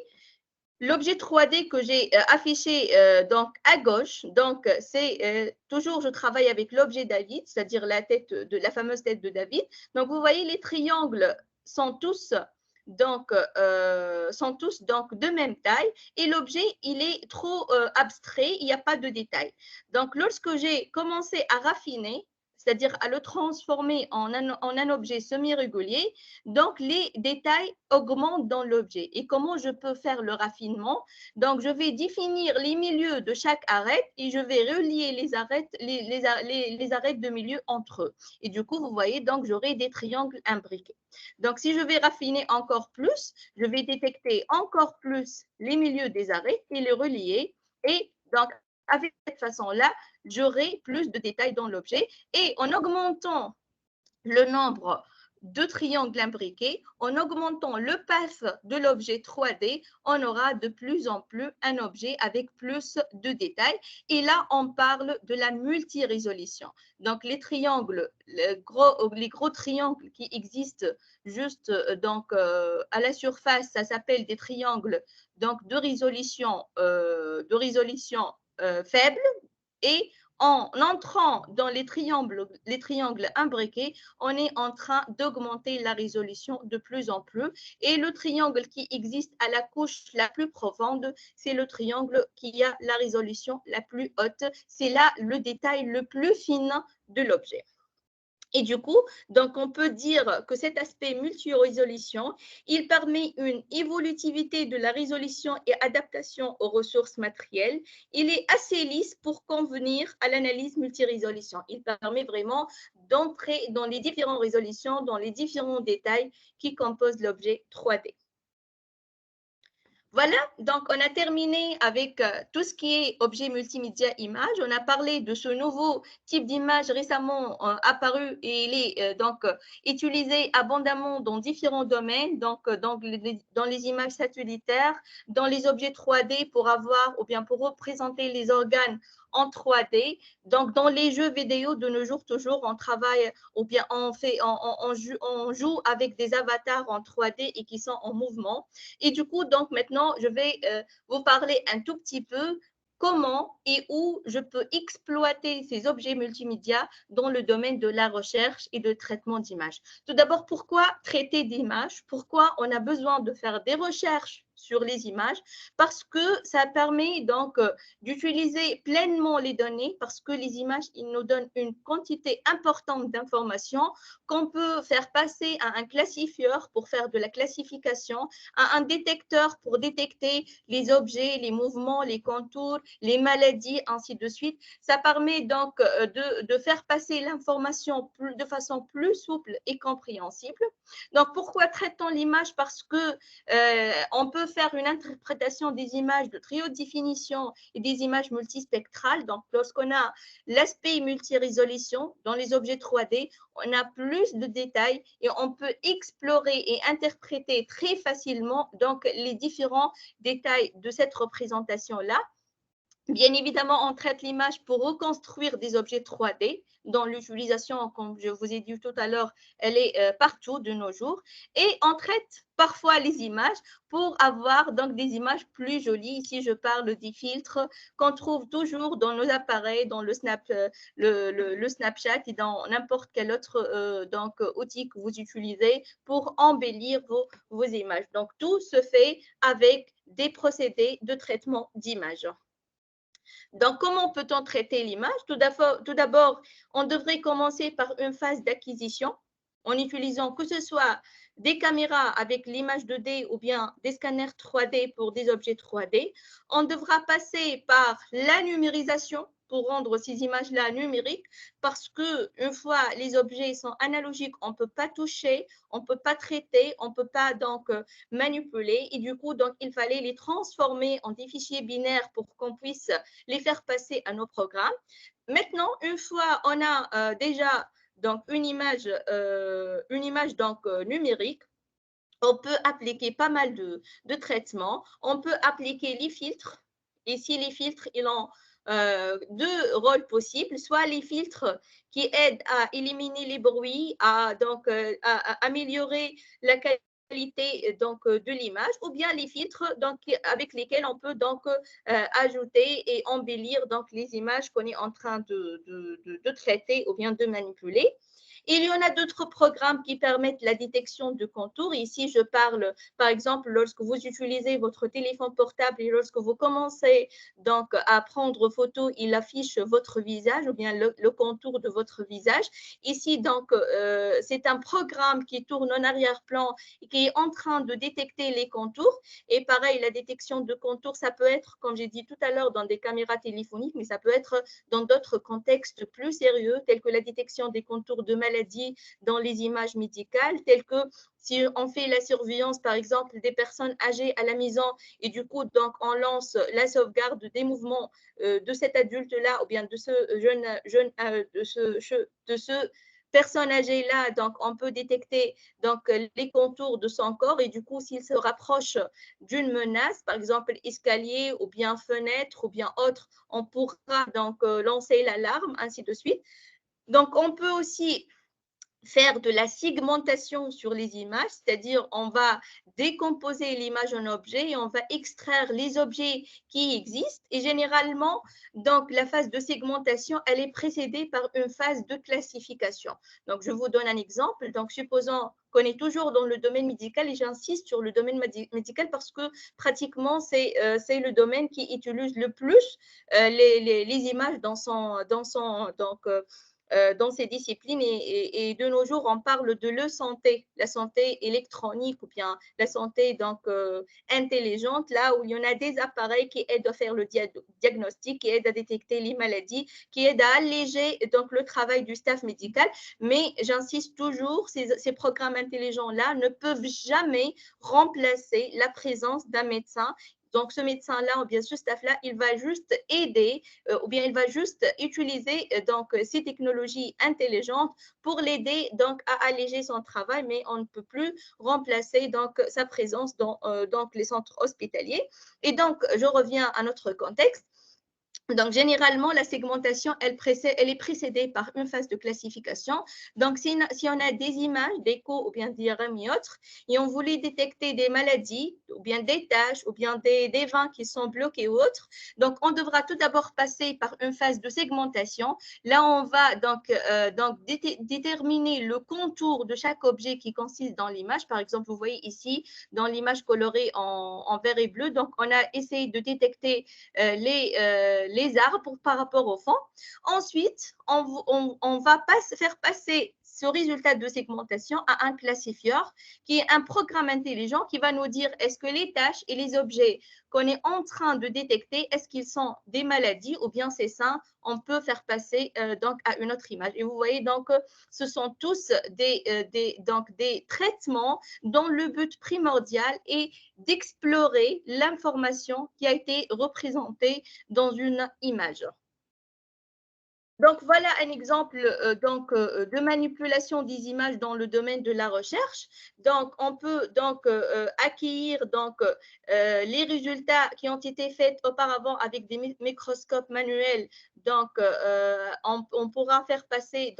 l'objet 3D que j'ai affiché donc à gauche, donc c'est toujours, je travaille avec l'objet David, c'est-à-dire la fameuse tête de David. Donc, vous voyez, les triangles sont tous donc de même taille et l'objet il est trop abstrait, il n'y a pas de détails. Donc lorsque j'ai commencé à raffiner, c'est-à-dire à le transformer en un objet semi-régulier, donc les détails augmentent dans l'objet. Et comment je peux faire le raffinement? Donc je vais définir les milieux de chaque arête et je vais relier les arêtes de milieu entre eux. Et du coup, vous voyez, donc j'aurai des triangles imbriqués. Donc, si je vais raffiner encore plus, je vais détecter encore plus les milieux des arêtes et les relier. Et donc, avec cette façon-là, j'aurai plus de détails dans l'objet. Et en augmentant le nombre de triangles imbriqués, en augmentant le path de l'objet 3D, on aura de plus en plus un objet avec plus de détails. Et là, on parle de la multirésolution. Donc, les triangles, les gros triangles qui existent juste à la surface, ça s'appelle des triangles donc, de résolution faible. Et en entrant dans les triangles imbriqués, on est en train d'augmenter la résolution de plus en plus. Et le triangle qui existe à la couche la plus profonde, c'est le triangle qui a la résolution la plus haute. C'est là le détail le plus fin de l'objet. Et du coup, donc on peut dire que cet aspect multi-résolution, il permet une évolutivité de la résolution et adaptation aux ressources matérielles. Il est assez lisse pour convenir à l'analyse multi-résolution. Il permet vraiment d'entrer dans les différentes résolutions, dans les différents détails qui composent l'objet 3D. Voilà, donc on a terminé avec tout ce qui est objet multimédia image. On a parlé de ce nouveau type d'image récemment apparu et il est utilisé abondamment dans différents domaines, donc dans les images satellitaires, dans les objets 3D pour avoir ou bien pour représenter les organes en 3D. Donc, dans les jeux vidéo de nos jours, toujours, on travaille ou bien on joue avec des avatars en 3D et qui sont en mouvement. Et du coup, donc maintenant, je vais vous parler un tout petit peu comment et où je peux exploiter ces objets multimédia dans le domaine de la recherche et de traitement d'images. Tout d'abord, pourquoi traiter d'images? Pourquoi on a besoin de faire des recherches sur les images? Parce que ça permet donc d'utiliser pleinement les données, parce que les images, ils nous donnent une quantité importante d'informations qu'on peut faire passer à un classifieur pour faire de la classification, à un détecteur pour détecter les objets, les mouvements, les contours, les maladies, ainsi de suite. Ça permet donc de faire passer l'information de façon plus souple et compréhensible. Donc, pourquoi traitons l'image? Parce que on peut faire une interprétation des images de très haute définition et des images multispectrales. Donc, lorsqu'on a l'aspect multirésolution dans les objets 3D, on a plus de détails et on peut explorer et interpréter très facilement donc les différents détails de cette représentation-là. Bien évidemment, on traite l'image pour reconstruire des objets 3D dont l'utilisation, comme je vous ai dit tout à l'heure, elle est partout de nos jours. Et on traite parfois les images pour avoir donc des images plus jolies. Ici, je parle des filtres qu'on trouve toujours dans nos appareils, dans le Snapchat et dans n'importe quel autre outil que vous utilisez pour embellir vos images. Donc, tout se fait avec des procédés de traitement d'images. Donc, comment peut-on traiter l'image? Tout d'abord, on devrait commencer par une phase d'acquisition en utilisant que ce soit des caméras avec l'image 2D ou bien des scanners 3D pour des objets 3D. On devra passer par la numérisation pour rendre ces images-là numériques, parce qu'une fois les objets sont analogiques, on ne peut pas toucher, on ne peut pas traiter, on ne peut pas donc manipuler. Et du coup, donc, il fallait les transformer en des fichiers binaires pour qu'on puisse les faire passer à nos programmes. Maintenant, une fois on a déjà donc une image donc numérique, on peut appliquer pas mal de traitements. On peut appliquer les filtres. Ici, les filtres, ils ont deux rôles possibles, soit les filtres qui aident à éliminer les bruits, à améliorer la qualité donc de l'image, ou bien les filtres donc avec lesquels on peut donc ajouter et embellir donc les images qu'on est en train de traiter ou bien de manipuler. Il y en a d'autres programmes qui permettent la détection de contours. Ici, je parle, par exemple, lorsque vous utilisez votre téléphone portable et lorsque vous commencez donc à prendre photo, il affiche votre visage ou bien le contour de votre visage. Ici, donc, c'est un programme qui tourne en arrière-plan et qui est en train de détecter les contours. Et pareil, la détection de contours, ça peut être, comme j'ai dit tout à l'heure, dans des caméras téléphoniques, mais ça peut être dans d'autres contextes plus sérieux, tels que la détection des contours de maladies dans les images médicales, tels que si on fait la surveillance, par exemple, des personnes âgées à la maison et du coup, donc, on lance la sauvegarde des mouvements de cet adulte-là ou bien de ce de ce personne âgée-là, donc on peut détecter donc les contours de son corps et du coup, s'il se rapproche d'une menace, par exemple escalier ou bien fenêtre ou bien autre, on pourra donc lancer l'alarme, ainsi de suite. Donc, on peut aussi faire de la segmentation sur les images, c'est-à-dire on va décomposer l'image en objets et on va extraire les objets qui existent. Et généralement, donc la phase de segmentation, elle est précédée par une phase de classification. Donc, je vous donne un exemple. Donc, supposons qu'on est toujours dans le domaine médical et j'insiste sur le domaine médical parce que pratiquement c'est le domaine qui utilise le plus les images dans ces disciplines et de nos jours, on parle de l'e-santé, la santé électronique ou bien la santé donc intelligente, là où il y en a des appareils qui aident à faire le diagnostic, qui aident à détecter les maladies, qui aident à alléger donc le travail du staff médical. Mais j'insiste toujours, ces programmes intelligents-là ne peuvent jamais remplacer la présence d'un médecin. Donc, ce médecin-là, ou bien ce staff-là, il va juste aider ou bien il va juste utiliser donc ces technologies intelligentes pour l'aider donc à alléger son travail, mais on ne peut plus remplacer donc sa présence dans donc les centres hospitaliers. Et donc, je reviens à notre contexte. Donc, généralement, la segmentation, elle est précédée par une phase de classification. Donc, si on a des images, d'écho ou bien d'IRM et autres, et on voulait détecter des maladies ou bien des taches ou bien des vins qui sont bloqués ou autres, donc on devra tout d'abord passer par une phase de segmentation. Là, on va donc déterminer le contour de chaque objet qui consiste dans l'image. Par exemple, vous voyez ici, dans l'image colorée en vert et bleu, donc on a essayé de détecter les arbres par rapport au fond. Ensuite, on va faire passer ce résultat de segmentation à un classifieur qui est un programme intelligent qui va nous dire est-ce que les tâches et les objets qu'on est en train de détecter, est-ce qu'ils sont des maladies ou bien c'est sain, on peut faire passer donc à une autre image. Et vous voyez donc ce sont tous des traitements dont le but primordial est d'explorer l'information qui a été représentée dans une image. Donc, voilà un exemple de manipulation des images dans le domaine de la recherche. Donc, on peut donc acquérir les résultats qui ont été faits auparavant avec des microscopes manuels. Donc, on pourra faire passer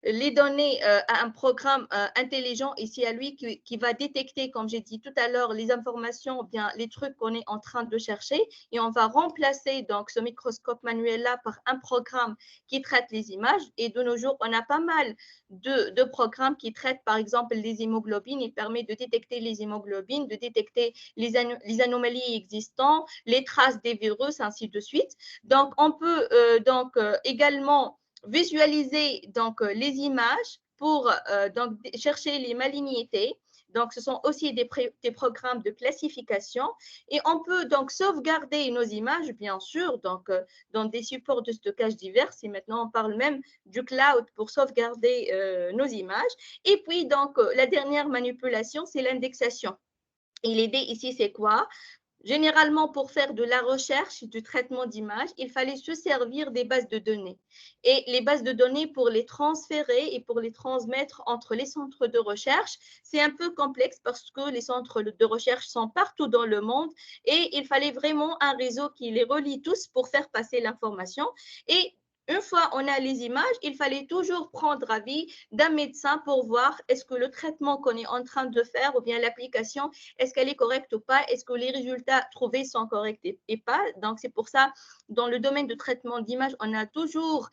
les données à un programme intelligent ici à lui qui va détecter, comme j'ai dit tout à l'heure, les informations, bien les trucs qu'on est en train de chercher, et on va remplacer donc ce microscope manuel-là par un programme qui traite les images. Et de nos jours, on a pas mal de programmes qui traitent, par exemple, les hémoglobines. Il permet de détecter les hémoglobines, de détecter les anomalies existantes, les traces des virus, ainsi de suite. Donc, on peut également visualiser les images pour chercher les malignités. Donc, ce sont aussi des programmes de classification et on peut donc sauvegarder nos images, bien sûr, dans des supports de stockage divers. Et maintenant, on parle même du cloud pour sauvegarder nos images. Et puis, la dernière manipulation, c'est l'indexation. Et l'idée ici, c'est quoi? Généralement, pour faire de la recherche, du traitement d'images, il fallait se servir des bases de données. Et les bases de données, pour les transférer et pour les transmettre entre les centres de recherche, c'est un peu complexe parce que les centres de recherche sont partout dans le monde et il fallait vraiment un réseau qui les relie tous pour faire passer l'information. Et une fois on a les images, il fallait toujours prendre avis d'un médecin pour voir est-ce que le traitement qu'on est en train de faire ou bien l'application, est-ce qu'elle est correcte ou pas, est-ce que les résultats trouvés sont corrects et pas. Donc, c'est pour ça, dans le domaine de traitement d'image, on a toujours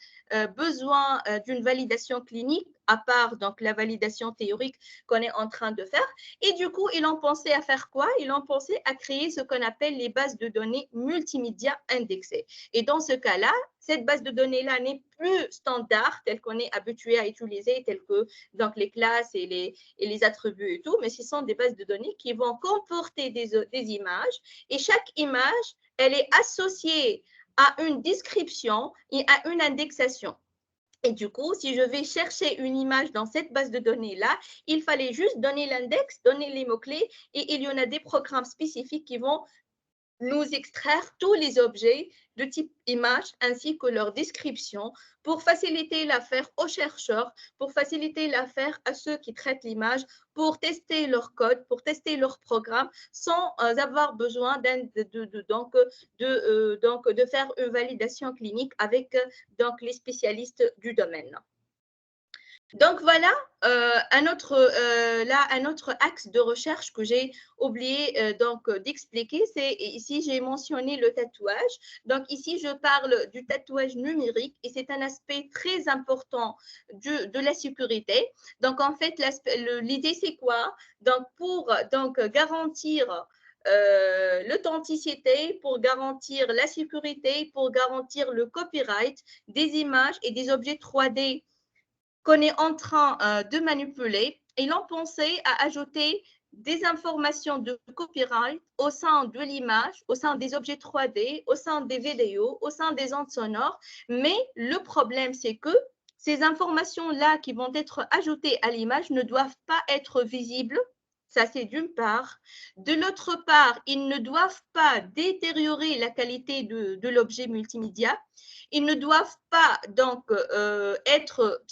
besoin d'une validation clinique, à part donc la validation théorique qu'on est en train de faire. Et du coup, ils ont pensé à faire quoi? Ils ont pensé à créer ce qu'on appelle les bases de données multimédia indexées. Et dans ce cas-là, cette base de données-là n'est plus standard, telle qu'on est habitué à utiliser, telle que donc les classes et les attributs et tout, mais ce sont des bases de données qui vont comporter des images et chaque image, elle est associée à une description et à une indexation. Et du coup, si je vais chercher une image dans cette base de données-là, il fallait juste donner l'index, donner les mots-clés et il y en a des programmes spécifiques qui vont nous extraire tous les objets de type image ainsi que leur description pour faciliter l'affaire aux chercheurs, pour faciliter l'affaire à ceux qui traitent l'image, pour tester leur code, pour tester leur programme sans avoir besoin de faire une validation clinique avec les spécialistes du domaine. Donc voilà un autre axe de recherche que j'ai oublié d'expliquer, c'est ici j'ai mentionné le tatouage. Donc ici je parle du tatouage numérique et c'est un aspect très important de la sécurité. Donc en fait l'idée c'est quoi? Donc pour garantir l'authenticité, pour garantir la sécurité, pour garantir le copyright des images et des objets 3D qu'on est en train de manipuler, ils ont pensé à ajouter des informations de copyright au sein de l'image, au sein des objets 3D, au sein des vidéos, au sein des ondes sonores. Mais le problème, c'est que ces informations-là qui vont être ajoutées à l'image ne doivent pas être visibles. Ça, c'est d'une part. De l'autre part, ils ne doivent pas détériorer la qualité de l'objet multimédia. Ils ne doivent pas être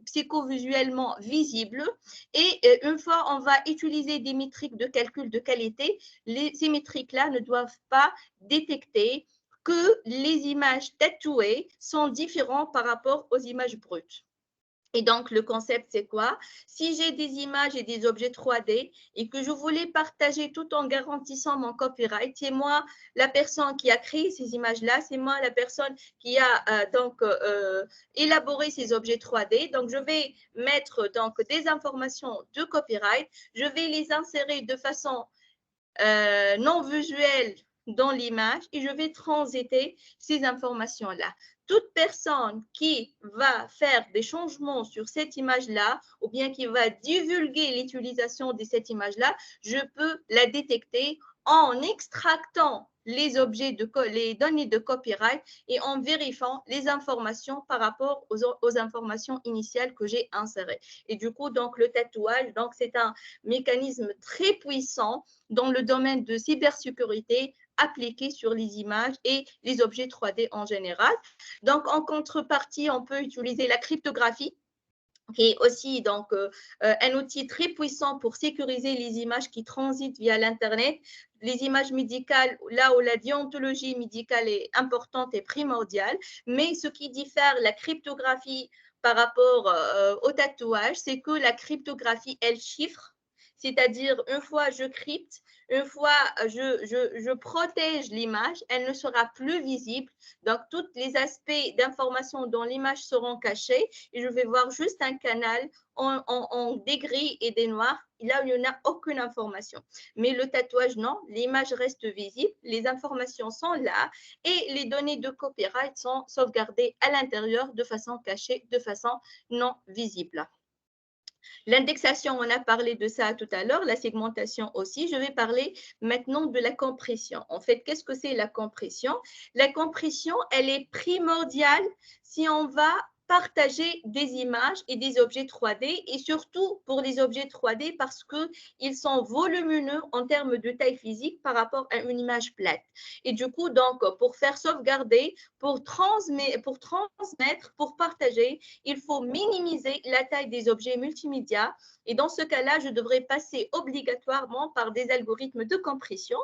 psychovisuellement visibles. Et une fois on va utiliser des métriques de calcul de qualité, ces métriques-là ne doivent pas détecter que les images tatouées sont différentes par rapport aux images brutes. Et donc, le concept, c'est quoi? Si j'ai des images et des objets 3D et que je voulais partager tout en garantissant mon copyright, c'est moi la personne qui a créé ces images-là, c'est moi la personne qui a élaboré ces objets 3D. Donc, je vais mettre donc des informations de copyright, je vais les insérer de façon non visuelle dans l'image et je vais transiter ces informations-là. Toute personne qui va faire des changements sur cette image-là ou bien qui va divulguer l'utilisation de cette image-là, je peux la détecter en extractant les données de copyright et en vérifiant les informations par rapport aux informations initiales que j'ai insérées. Et du coup, donc, le tatouage, donc, c'est un mécanisme très puissant dans le domaine de cybersécurité appliqué sur les images et les objets 3D en général. Donc, en contrepartie, on peut utiliser la cryptographie, qui est aussi donc un outil très puissant pour sécuriser les images qui transitent via l'Internet. Les images médicales, là où la déontologie médicale est importante et primordiale, mais ce qui diffère la cryptographie par rapport au tatouage, c'est que la cryptographie, elle chiffre, c'est-à-dire une fois je crypte, une fois je protège l'image, elle ne sera plus visible. Donc, tous les aspects d'information dans l'image seront cachés et je vais voir juste un canal en des gris et des noirs. Là, il n'y en a aucune information. Mais le tatouage, non, l'image reste visible, les informations sont là et les données de copyright sont sauvegardées à l'intérieur de façon cachée, de façon non visible. L'indexation, on a parlé de ça tout à l'heure, la segmentation aussi. Je vais parler maintenant de la compression. En fait, qu'est-ce que c'est la compression? La compression, elle est primordiale si on va partager des images et des objets 3D et surtout pour les objets 3D parce qu'ils sont volumineux en termes de taille physique par rapport à une image plate. Et du coup, donc, pour faire sauvegarder, pour transmettre, pour partager, il faut minimiser la taille des objets multimédia. Et dans ce cas-là, je devrais passer obligatoirement par des algorithmes de compression.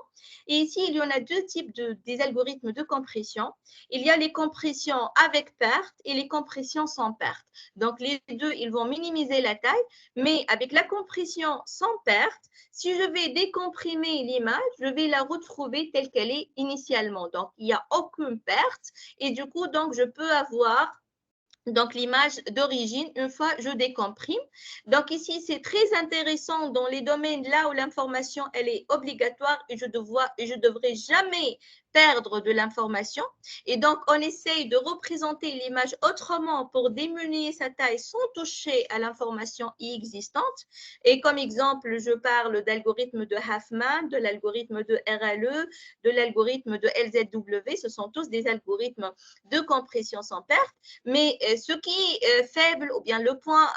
Et ici, il y en a deux types des algorithmes de compression. Il y a les compressions avec perte et les compressions sans perte. Donc, les deux, ils vont minimiser la taille, mais avec la compression sans perte, si je vais décomprimer l'image, je vais la retrouver telle qu'elle est initialement. Donc, il n'y a aucune perte et du coup, donc, je peux avoir donc l'image d'origine une fois je décomprime. Donc ici, c'est très intéressant dans les domaines là où l'information, elle est obligatoire et je devrais jamais perdre de l'information. Et donc, on essaye de représenter l'image autrement pour diminuer sa taille sans toucher à l'information existante. Et comme exemple, je parle d'algorithme de Huffman, de l'algorithme de RLE, de l'algorithme de LZW. Ce sont tous des algorithmes de compression sans perte. Mais ce qui est faible ou bien le point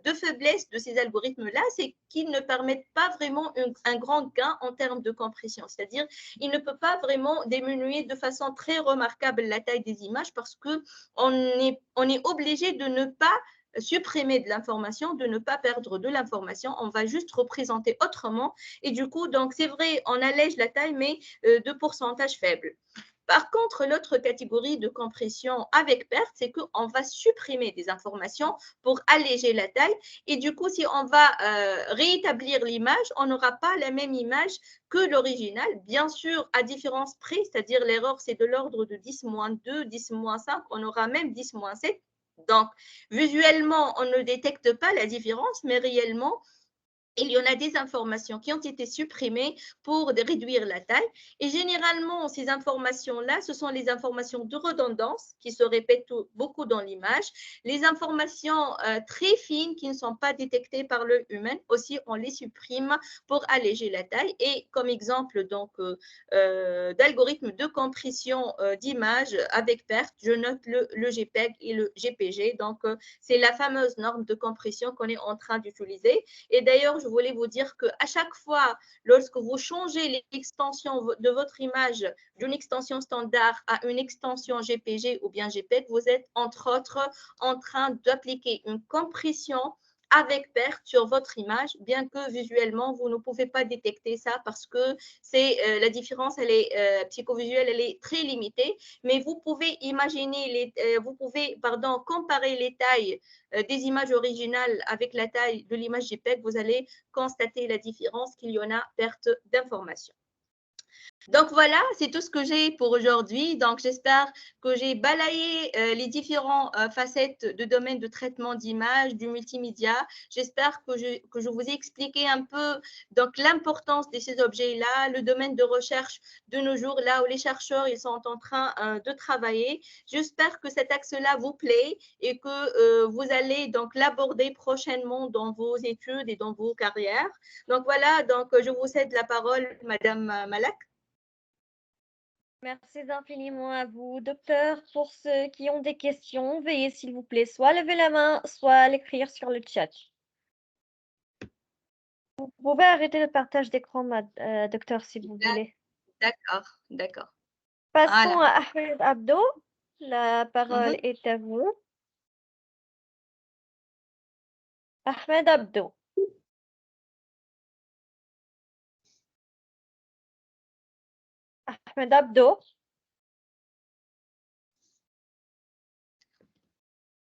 de faiblesse de ces algorithmes-là, c'est qu'ils ne permettent pas vraiment un grand gain en termes de compression. C'est-à-dire, ils ne peuvent pas vraiment diminuer de façon très remarquable la taille des images parce qu'on est obligé de ne pas supprimer de l'information, de ne pas perdre de l'information. On va juste représenter autrement. Et du coup, donc c'est vrai, on allège la taille, mais de pourcentage faible. Par contre, l'autre catégorie de compression avec perte, c'est qu'on va supprimer des informations pour alléger la taille. Et du coup, si on va réétablir l'image, on n'aura pas la même image que l'original. Bien sûr, à différence près, c'est-à-dire l'erreur, c'est de l'ordre de 10-2, 10-5, on aura même 10-7. Donc, visuellement, on ne détecte pas la différence, mais réellement, il y en a des informations qui ont été supprimées pour réduire la taille. Et généralement, ces informations-là, ce sont les informations de redondance qui se répètent beaucoup dans l'image. Les informations très fines qui ne sont pas détectées par l'œil humain, aussi, on les supprime pour alléger la taille. Et comme exemple donc d'algorithme de compression d'image avec perte, je note le JPEG et le GPG. Donc, c'est la fameuse norme de compression qu'on est en train d'utiliser. Et d'ailleurs, je voulais vous dire qu'à chaque fois, lorsque vous changez l'extension de votre image d'une extension standard à une extension GPG ou bien JPEG, vous êtes entre autres en train d'appliquer une compression avec perte sur votre image, bien que visuellement, vous ne pouvez pas détecter ça parce que c'est la différence, elle est psychovisuelle, elle est très limitée, mais vous pouvez imaginer, comparer les tailles des images originales avec la taille de l'image JPEG, vous allez constater la différence qu'il y en a perte d'information. Donc voilà, c'est tout ce que j'ai pour aujourd'hui. Donc j'espère que j'ai balayé les différentes facettes de domaine de traitement d'image, du multimédia. J'espère que je vous ai expliqué un peu donc l'importance de ces objets-là, le domaine de recherche de nos jours, là où les chercheurs ils sont en train de travailler. J'espère que cet axe-là vous plaît et que vous allez donc l'aborder prochainement dans vos études et dans vos carrières. Donc voilà, donc je vous cède la parole, Madame Malak. Merci infiniment à vous, docteur. Pour ceux qui ont des questions, veuillez s'il vous plaît soit lever la main, soit l'écrire sur le chat. Vous pouvez arrêter le partage d'écran, docteur, si vous voulez. D'accord, d'accord. Passons Voilà. à Ahmed Abdo. La parole est à vous. Ahmed Abdo. Ahmed Abdo.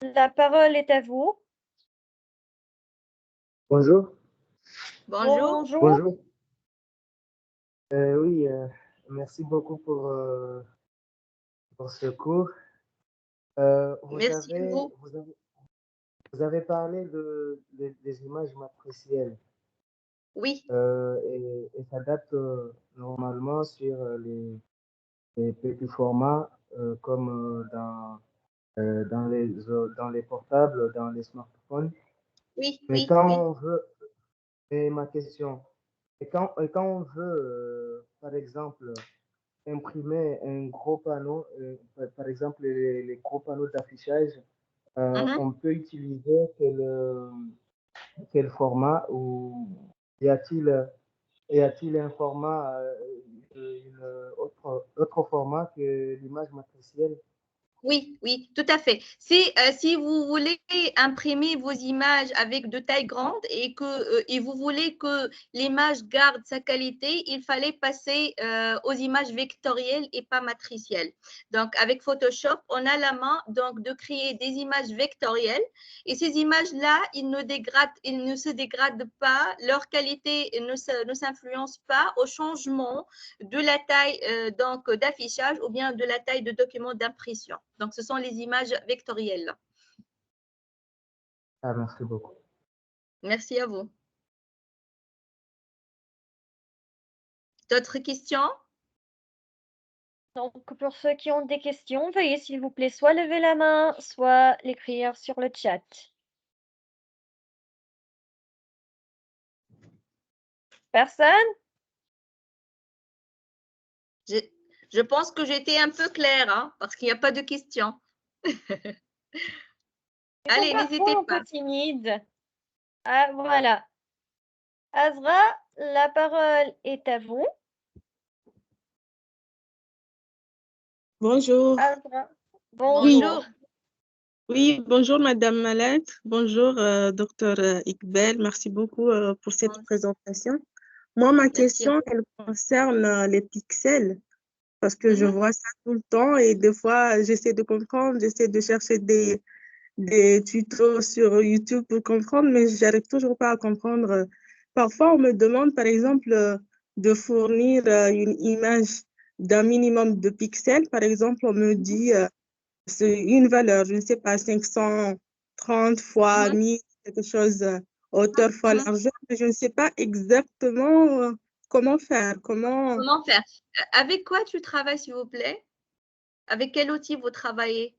La parole est à vous. Bonjour. Bonjour. Bonjour. Bonjour. Oui, merci beaucoup pour ce cours. Merci à vous. Vous avez parlé des images matricielles Oui. et ça date normalement sur les petits formats comme dans les portables, dans les smartphones. Oui, Mais oui, quand oui. on veut, et ma question, et quand on veut, par exemple, imprimer un gros panneau, par exemple les gros panneaux d'affichage, on peut utiliser quel format ou y a-t-il un format, autre format que l'image matricielle? Oui, oui, tout à fait. Si vous voulez imprimer vos images avec de taille grande et vous voulez que l'image garde sa qualité, il fallait passer aux images vectorielles et pas matricielles. Donc, avec Photoshop, on a la main donc, de créer des images vectorielles et ces images-là, ils ne se dégradent pas, leur qualité ne s'influence pas au changement de la taille donc d'affichage ou bien de la taille de document d'impression. Donc, ce sont les images vectorielles. Ah, merci beaucoup. Merci à vous. D'autres questions? Donc, pour ceux qui ont des questions, veuillez s'il vous plaît soit lever la main, soit l'écrire sur le chat. Personne? Je pense que j'étais un peu claire, hein, parce qu'il n'y a pas de questions. Allez, n'hésitez un pas. peu timide. Ah, voilà. Azra, la parole est à vous. Bonjour. Azra. Bonjour. Oui, bonjour Madame Malek. Bonjour Docteur Iqbal. Merci beaucoup pour cette présentation. Moi, ma question, elle concerne les pixels parce que je vois ça tout le temps et des fois, j'essaie de comprendre, j'essaie de chercher des tutos sur YouTube pour comprendre, mais j'arrive toujours pas à comprendre. Parfois, on me demande, par exemple, de fournir une image d'un minimum de pixels. Par exemple, on me dit c'est une valeur, je ne sais pas, 530 fois 1000, quelque chose, hauteur fois largeur, mais je ne sais pas exactement comment faire. Comment faire? Avec quoi tu travailles, s'il vous plaît? Avec quel outil vous travaillez?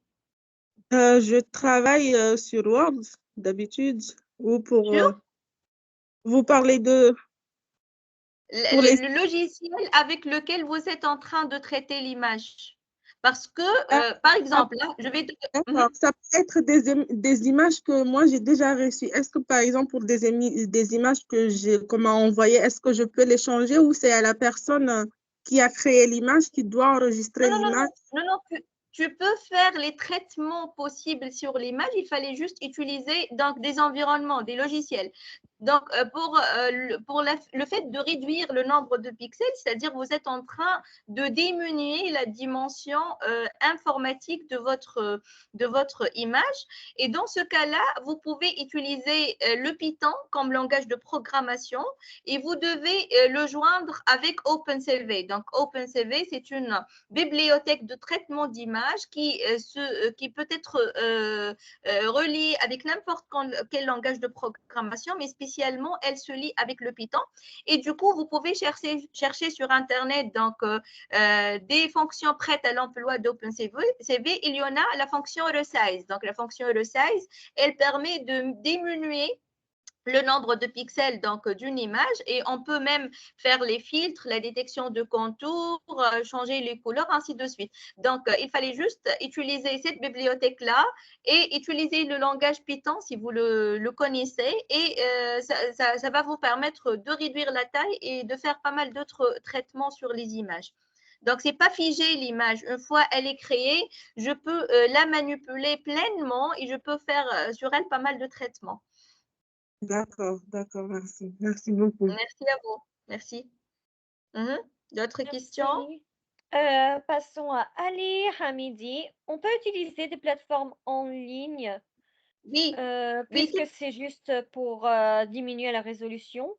Je travaille sur Word d'habitude ou pour vous parler de le logiciel avec lequel vous êtes en train de traiter l'image. Parce que, par exemple, là, je vais… Ça peut être des images que moi, j'ai déjà reçues. Est-ce que, par exemple, pour des images que j'ai envoyées, est-ce que je peux les changer ou c'est à la personne qui a créé l'image qui doit enregistrer l'image? Non, tu peux faire les traitements possibles sur l'image. Il fallait juste utiliser donc des environnements, des logiciels. Donc, pour le fait de réduire le nombre de pixels, c'est-à-dire vous êtes en train de diminuer la dimension informatique de votre image. Et dans ce cas-là, vous pouvez utiliser le Python comme langage de programmation et vous devez le joindre avec OpenCV. Donc, OpenCV, c'est une bibliothèque de traitement d'image qui peut être reliée avec n'importe quel langage de programmation, mais spécialement, elle se lie avec le Python. Et du coup, vous pouvez chercher sur Internet donc, des fonctions prêtes à l'emploi d'OpenCV. Il y en a la fonction resize. Donc, la fonction resize, elle permet de diminuer le nombre de pixels donc d'une image et on peut même faire les filtres, la détection de contours, changer les couleurs, ainsi de suite. Donc, il fallait juste utiliser cette bibliothèque-là et utiliser le langage Python si vous le connaissez et ça va vous permettre de réduire la taille et de faire pas mal d'autres traitements sur les images. Donc, ce n'est pas figé l'image. Une fois elle est créée, je peux la manipuler pleinement et je peux faire sur elle pas mal de traitements. D'accord, merci. Merci beaucoup. Merci à vous. Merci. D'autres questions? Merci. Passons à Ali Hamidi. On peut utiliser des plateformes en ligne Oui, puisque c'est juste pour diminuer la résolution.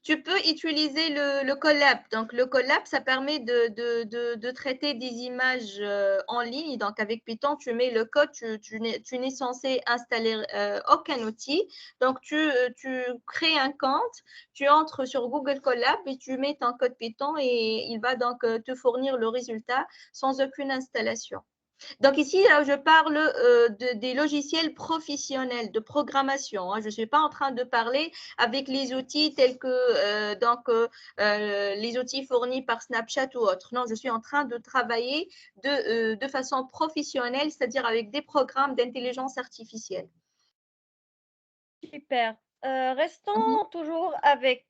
Tu peux utiliser le Colab. Donc, le Colab, ça permet de traiter des images en ligne. Donc, avec Python, tu mets le code, tu n'es censé installer aucun outil. Donc, tu crées un compte, tu entres sur Google Colab et tu mets ton code Python et il va donc te fournir le résultat sans aucune installation. Donc ici, je parle des logiciels professionnels de programmation. Je ne suis pas en train de parler avec les outils tels que les outils fournis par Snapchat ou autres. Non, je suis en train de travailler de façon professionnelle, c'est-à-dire avec des programmes d'intelligence artificielle. Super. Restons toujours avec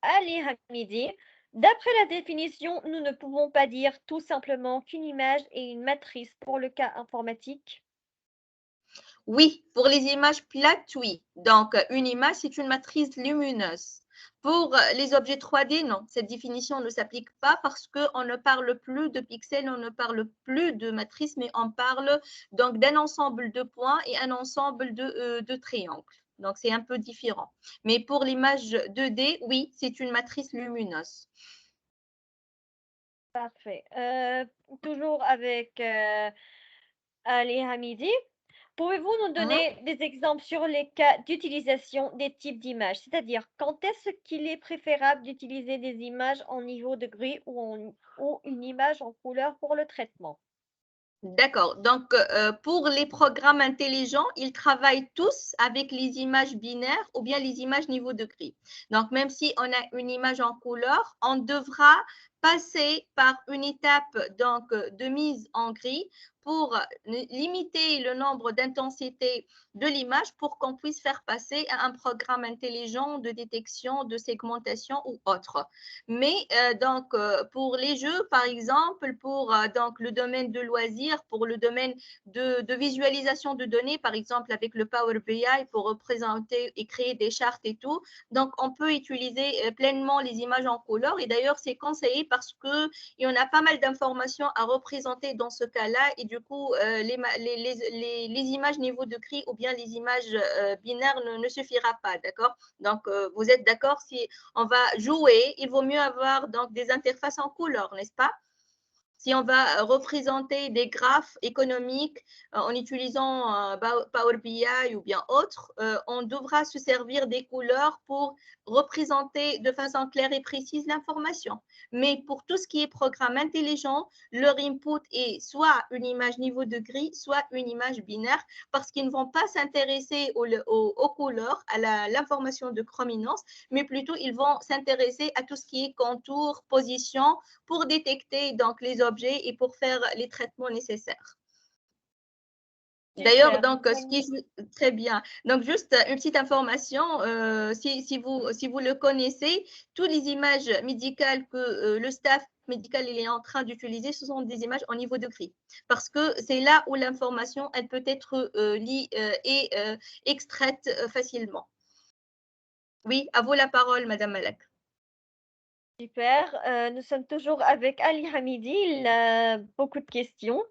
Ali Hamidi. D'après la définition, nous ne pouvons pas dire tout simplement qu'une image est une matrice pour le cas informatique. Oui, pour les images plates, oui. Donc, une image, c'est une matrice lumineuse. Pour les objets 3D, non, cette définition ne s'applique pas parce qu'on ne parle plus de pixels, on ne parle plus de matrice, mais on parle donc d'un ensemble de points et un ensemble de triangles. Donc, c'est un peu différent. Mais pour l'image 2D, oui, c'est une matrice lumineuse. Parfait. Toujours avec Ali Hamidi. Pouvez-vous nous donner des exemples sur les cas d'utilisation des types d'images? C'est-à-dire, quand est-ce qu'il est préférable d'utiliser des images en niveau de gris ou une image en couleur pour le traitement? D'accord. Donc, pour les programmes intelligents, ils travaillent tous avec les images binaires ou bien les images niveau de gris. Donc, même si on a une image en couleur, on devra passer par une étape donc, de mise en gris pour limiter le nombre d'intensités de l'image pour qu'on puisse faire passer à un programme intelligent de détection, de segmentation ou autre. Mais donc, pour les jeux, par exemple, pour donc, le domaine de loisirs, pour le domaine de visualisation de données, par exemple avec le Power BI pour représenter et créer des chartes et tout, donc on peut utiliser pleinement les images en couleur. Et d'ailleurs, c'est conseillé parce qu'il y en a pas mal d'informations à représenter dans ce cas-là. Et du coup, les images niveau de gris ou bien les images binaires ne suffira pas, d'accord? Donc, vous êtes d'accord, si on va jouer, il vaut mieux avoir donc des interfaces en couleur, n'est-ce pas? Si on va représenter des graphes économiques en utilisant Power BI ou bien autre, on devra se servir des couleurs pour représenter de façon claire et précise l'information. Mais pour tout ce qui est programme intelligent, leur input est soit une image niveau de gris, soit une image binaire, parce qu'ils ne vont pas s'intéresser aux couleurs, à l'information de chrominance, mais plutôt ils vont s'intéresser à tout ce qui est contour, position, pour détecter donc les objets et pour faire les traitements nécessaires. D'ailleurs, Super. donc, très bien. Donc, juste une petite information, si vous le connaissez, toutes les images médicales que le staff médical il est en train d'utiliser, ce sont des images au niveau de gris. Parce que c'est là où l'information, elle peut être et extraite facilement. Oui, à vous la parole, Madame Malak. Super. Nous sommes toujours avec Ali Hamidi. Il a beaucoup de questions.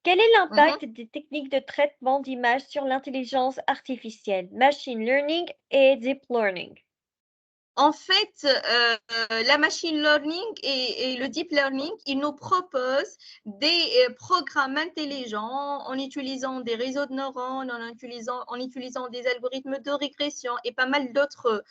Quel est l'impact des techniques de traitement d'image sur l'intelligence artificielle, machine learning et deep learning? En fait, la machine learning et le deep learning, ils nous proposent des programmes intelligents en utilisant des réseaux de neurones, en utilisant des algorithmes de régression et pas mal d'autres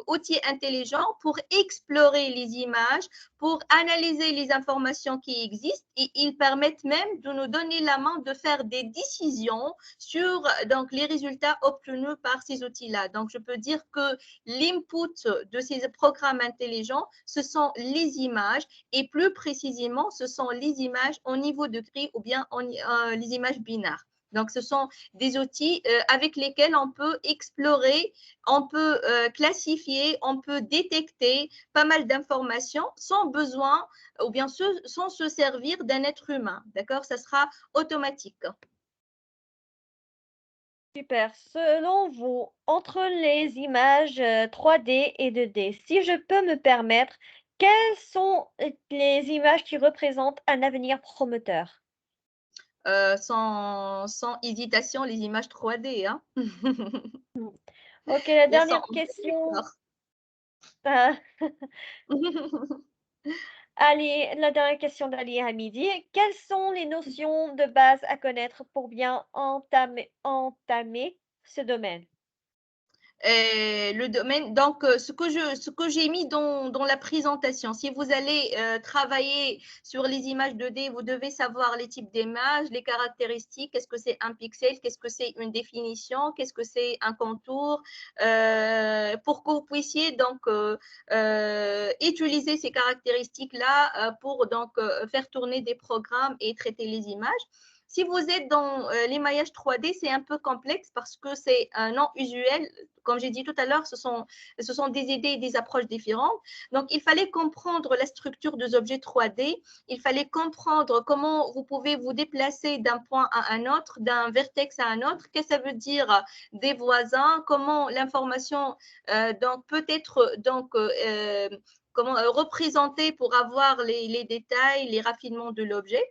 outils intelligents pour explorer les images, pour analyser les informations qui existent et ils permettent même de nous donner la main de faire des décisions sur les résultats obtenus par ces outils-là. Donc, je peux dire que l'input de ces programmes intelligents, ce sont les images et plus précisément, ce sont les images au niveau de gris ou bien les images binaires. Donc, ce sont des outils avec lesquels on peut explorer, on peut classifier, on peut détecter pas mal d'informations sans besoin ou bien sans se servir d'un être humain. D'accord? Ça sera automatique. Super. Selon vous, entre les images 3D et 2D, si je peux me permettre, quelles sont les images qui représentent un avenir prometteur? Sans hésitation, les images 3D. Hein? Ok, la Ils sont dernière question. d'accord. Ali, la dernière question d'Ali Hamidi. Quelles sont les notions de base à connaître pour bien entamer ce domaine? Le domaine, donc ce que j'ai mis dans la présentation, si vous allez travailler sur les images 2D, vous devez savoir les types d'images, les caractéristiques, qu'est-ce que c'est un pixel, qu'est-ce que c'est une définition, qu'est-ce que c'est un contour, pour que vous puissiez utiliser ces caractéristiques-là pour faire tourner des programmes et traiter les images. Si vous êtes dans l'émaillage 3D, c'est un peu complexe parce que c'est un non usuel. Comme j'ai dit tout à l'heure, ce sont des idées et des approches différentes. Donc, il fallait comprendre la structure des objets 3D. Il fallait comprendre comment vous pouvez vous déplacer d'un point à un autre, d'un vertex à un autre. Qu'est-ce que ça veut dire des voisins? Comment l'information peut être représentée pour avoir les détails, les raffinements de l'objet.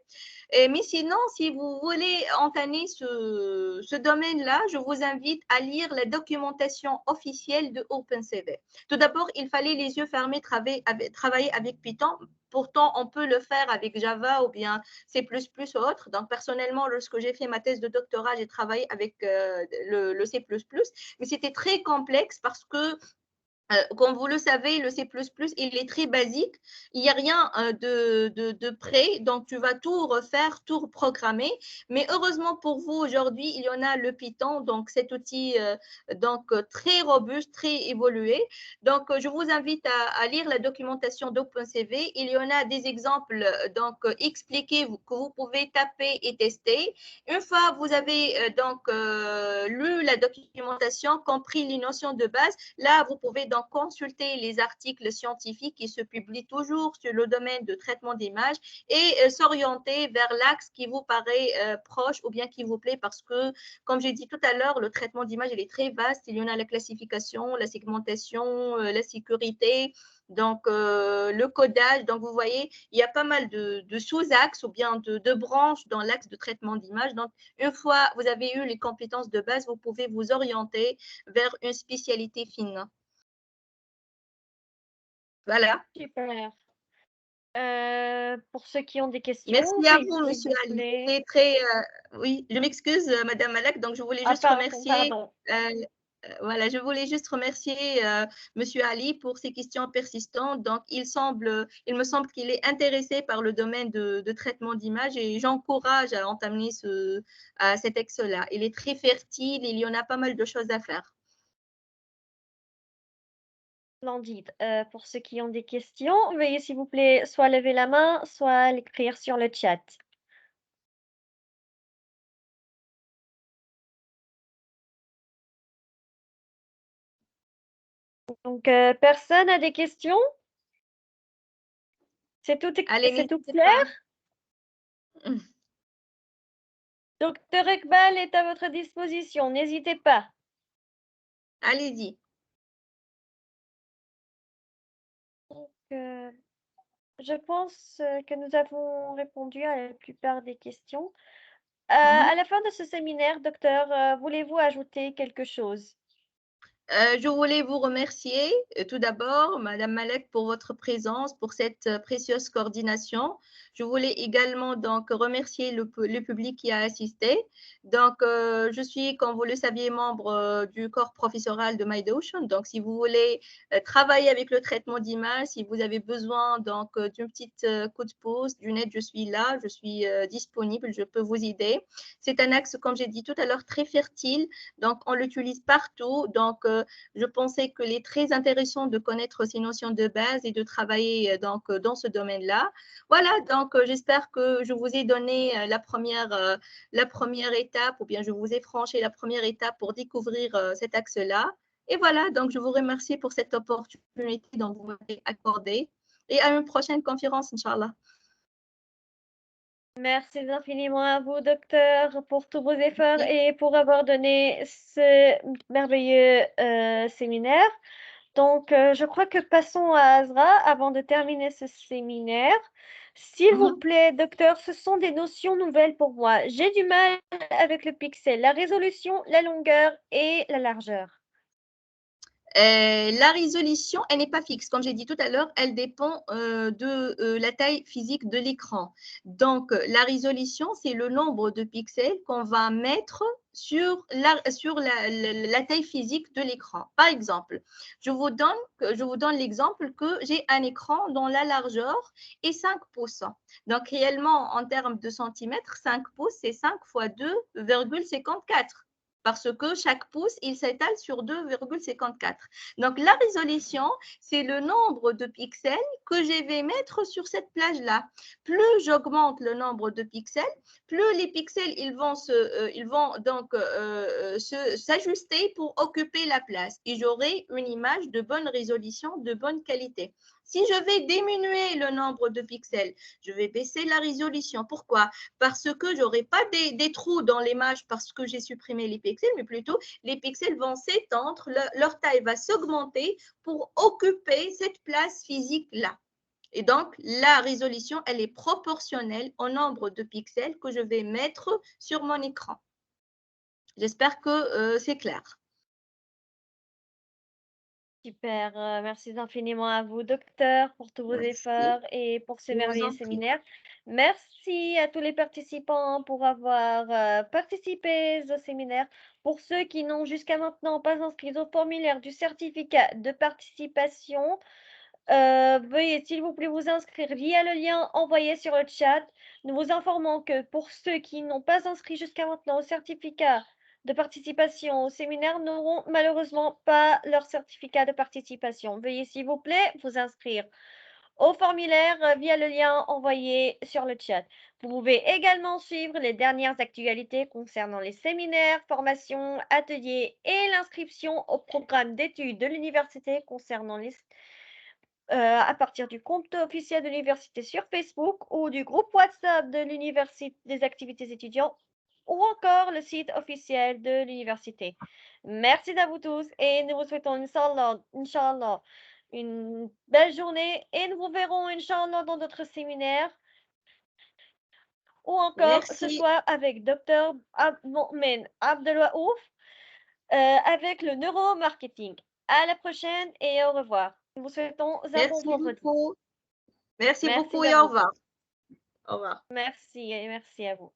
Mais sinon, si vous voulez entamer ce domaine-là, je vous invite à lire la documentation officielle de OpenCV. Tout d'abord, il fallait les yeux fermés travailler avec Python. Pourtant, on peut le faire avec Java ou bien C++ ou autre. Donc, personnellement, lorsque j'ai fait ma thèse de doctorat, j'ai travaillé avec le C++, mais c'était très complexe parce que comme vous le savez, le C++, il est très basique. Il n'y a rien de prêt. Donc, tu vas tout refaire, tout reprogrammer. Mais heureusement pour vous, aujourd'hui, il y en a le Python, donc cet outil très robuste, très évolué. Donc, je vous invite à lire la documentation d'OpenCV. Il y en a des exemples expliqués que vous pouvez taper et tester. Une fois vous avez lu la documentation, compris les notions de base, là, vous pouvez donc consulter les articles scientifiques qui se publient toujours sur le domaine de traitement d'images et s'orienter vers l'axe qui vous paraît proche ou bien qui vous plaît parce que, comme j'ai dit tout à l'heure, le traitement d'image, il est très vaste. Il y en a la classification, la segmentation, la sécurité, le codage. Donc, vous voyez, il y a pas mal de sous-axes ou bien de branches dans l'axe de traitement d'image. Donc, une fois vous avez eu les compétences de base, vous pouvez vous orienter vers une spécialité fine. Voilà. Super. Pour ceux qui ont des questions, Merci à veuillez vous, s'il Monsieur vous Ali. plaît. C'était très, oui, je m'excuse, Madame Malak. Donc, je voulais Ah, juste remercier. pardon. Voilà, je voulais juste remercier Monsieur Ali pour ses questions persistantes. Donc, il me semble qu'il est intéressé par le domaine de traitement d'image et j'encourage à entamer cet axe-là. Il est très fertile, il y en a pas mal de choses à faire. Splendide. Pour ceux qui ont des questions, veuillez s'il vous plaît soit lever la main, soit l'écrire sur le chat. Donc, personne a des questions? C'est tout Allez, c'est tout n'hésitez clair? pas. Docteur Iqbal est à votre disposition, n'hésitez pas. Allez-y. Donc, je pense que nous avons répondu à la plupart des questions. À la fin de ce séminaire, docteur, voulez-vous ajouter quelque chose? Je voulais vous remercier tout d'abord, Madame Malek, pour votre présence, pour cette précieuse coordination. Je voulais également donc remercier le public qui a assisté. Donc, je suis, comme vous le saviez, membre du corps professoral de MyDotion. Donc, si vous voulez travailler avec le traitement d'image, si vous avez besoin donc d'une petite coup de pouce, d'une aide, je suis là, je suis disponible, je peux vous aider. C'est un axe, comme j'ai dit tout à l'heure, très fertile. Donc, on l'utilise partout. Donc, je pensais qu'il est très intéressant de connaître ces notions de base et de travailler donc, dans ce domaine-là. Voilà, donc j'espère que je vous ai donné la première étape ou bien je vous ai franchi la première étape pour découvrir cet axe-là. Et voilà, donc je vous remercie pour cette opportunité dont vous m'avez accordée et à une prochaine conférence, Inch'Allah. Merci infiniment à vous, docteur, pour tous vos efforts et pour avoir donné ce merveilleux séminaire. Donc, je crois que passons à Azra avant de terminer ce séminaire. S'il vous plaît, docteur, ce sont des notions nouvelles pour moi. J'ai du mal avec le pixel, la résolution, la longueur et la largeur. La résolution, elle n'est pas fixe. Comme j'ai dit tout à l'heure, elle dépend de la taille physique de l'écran. Donc, la résolution, c'est le nombre de pixels qu'on va mettre sur la taille physique de l'écran. Par exemple, je vous donne l'exemple que j'ai un écran dont la largeur est 5 pouces. Donc, réellement, en termes de centimètres, 5 pouces, c'est 5 fois 2,54 parce que chaque pouce, il s'étale sur 2,54. Donc, la résolution, c'est le nombre de pixels que je vais mettre sur cette plage-là. Plus j'augmente le nombre de pixels, plus les pixels ils vont donc s'ajuster pour occuper la place et j'aurai une image de bonne résolution, de bonne qualité. Si je vais diminuer le nombre de pixels, je vais baisser la résolution. Pourquoi? Parce que je n'aurai pas des trous dans l'image parce que j'ai supprimé les pixels, mais plutôt les pixels vont s'étendre, leur taille va s'augmenter pour occuper cette place physique-là. Et donc, la résolution, elle est proportionnelle au nombre de pixels que je vais mettre sur mon écran. J'espère que c'est clair. Super, merci infiniment à vous, docteur, pour tous vos efforts et pour ce merveilleux séminaire. Merci à tous les participants pour avoir participé au séminaire. Pour ceux qui n'ont jusqu'à maintenant pas inscrit au formulaire du certificat de participation, veuillez s'il vous plaît vous inscrire via le lien envoyé sur le chat. Nous vous informons que pour ceux qui n'ont pas inscrit jusqu'à maintenant au certificat de participation au séminaire n'auront malheureusement pas leur certificat de participation. Veuillez s'il vous plaît vous inscrire au formulaire via le lien envoyé sur le chat. Vous pouvez également suivre les dernières actualités concernant les séminaires, formations, ateliers et l'inscription au programme d'études de l'université concernant les à partir du compte officiel de l'université sur Facebook ou du groupe WhatsApp de l'université des activités étudiants ou encore le site officiel de l'université. Merci à vous tous et nous vous souhaitons, Inch'Allah, une belle journée et nous vous verrons, Inch'Allah, dans d'autres séminaires ou encore ce soir avec Dr. Mo'min Abdelwaouf avec le neuromarketing. À la prochaine et au revoir. Nous vous souhaitons un bon vendredi. Merci beaucoup et au revoir. Au revoir. Merci et merci à vous.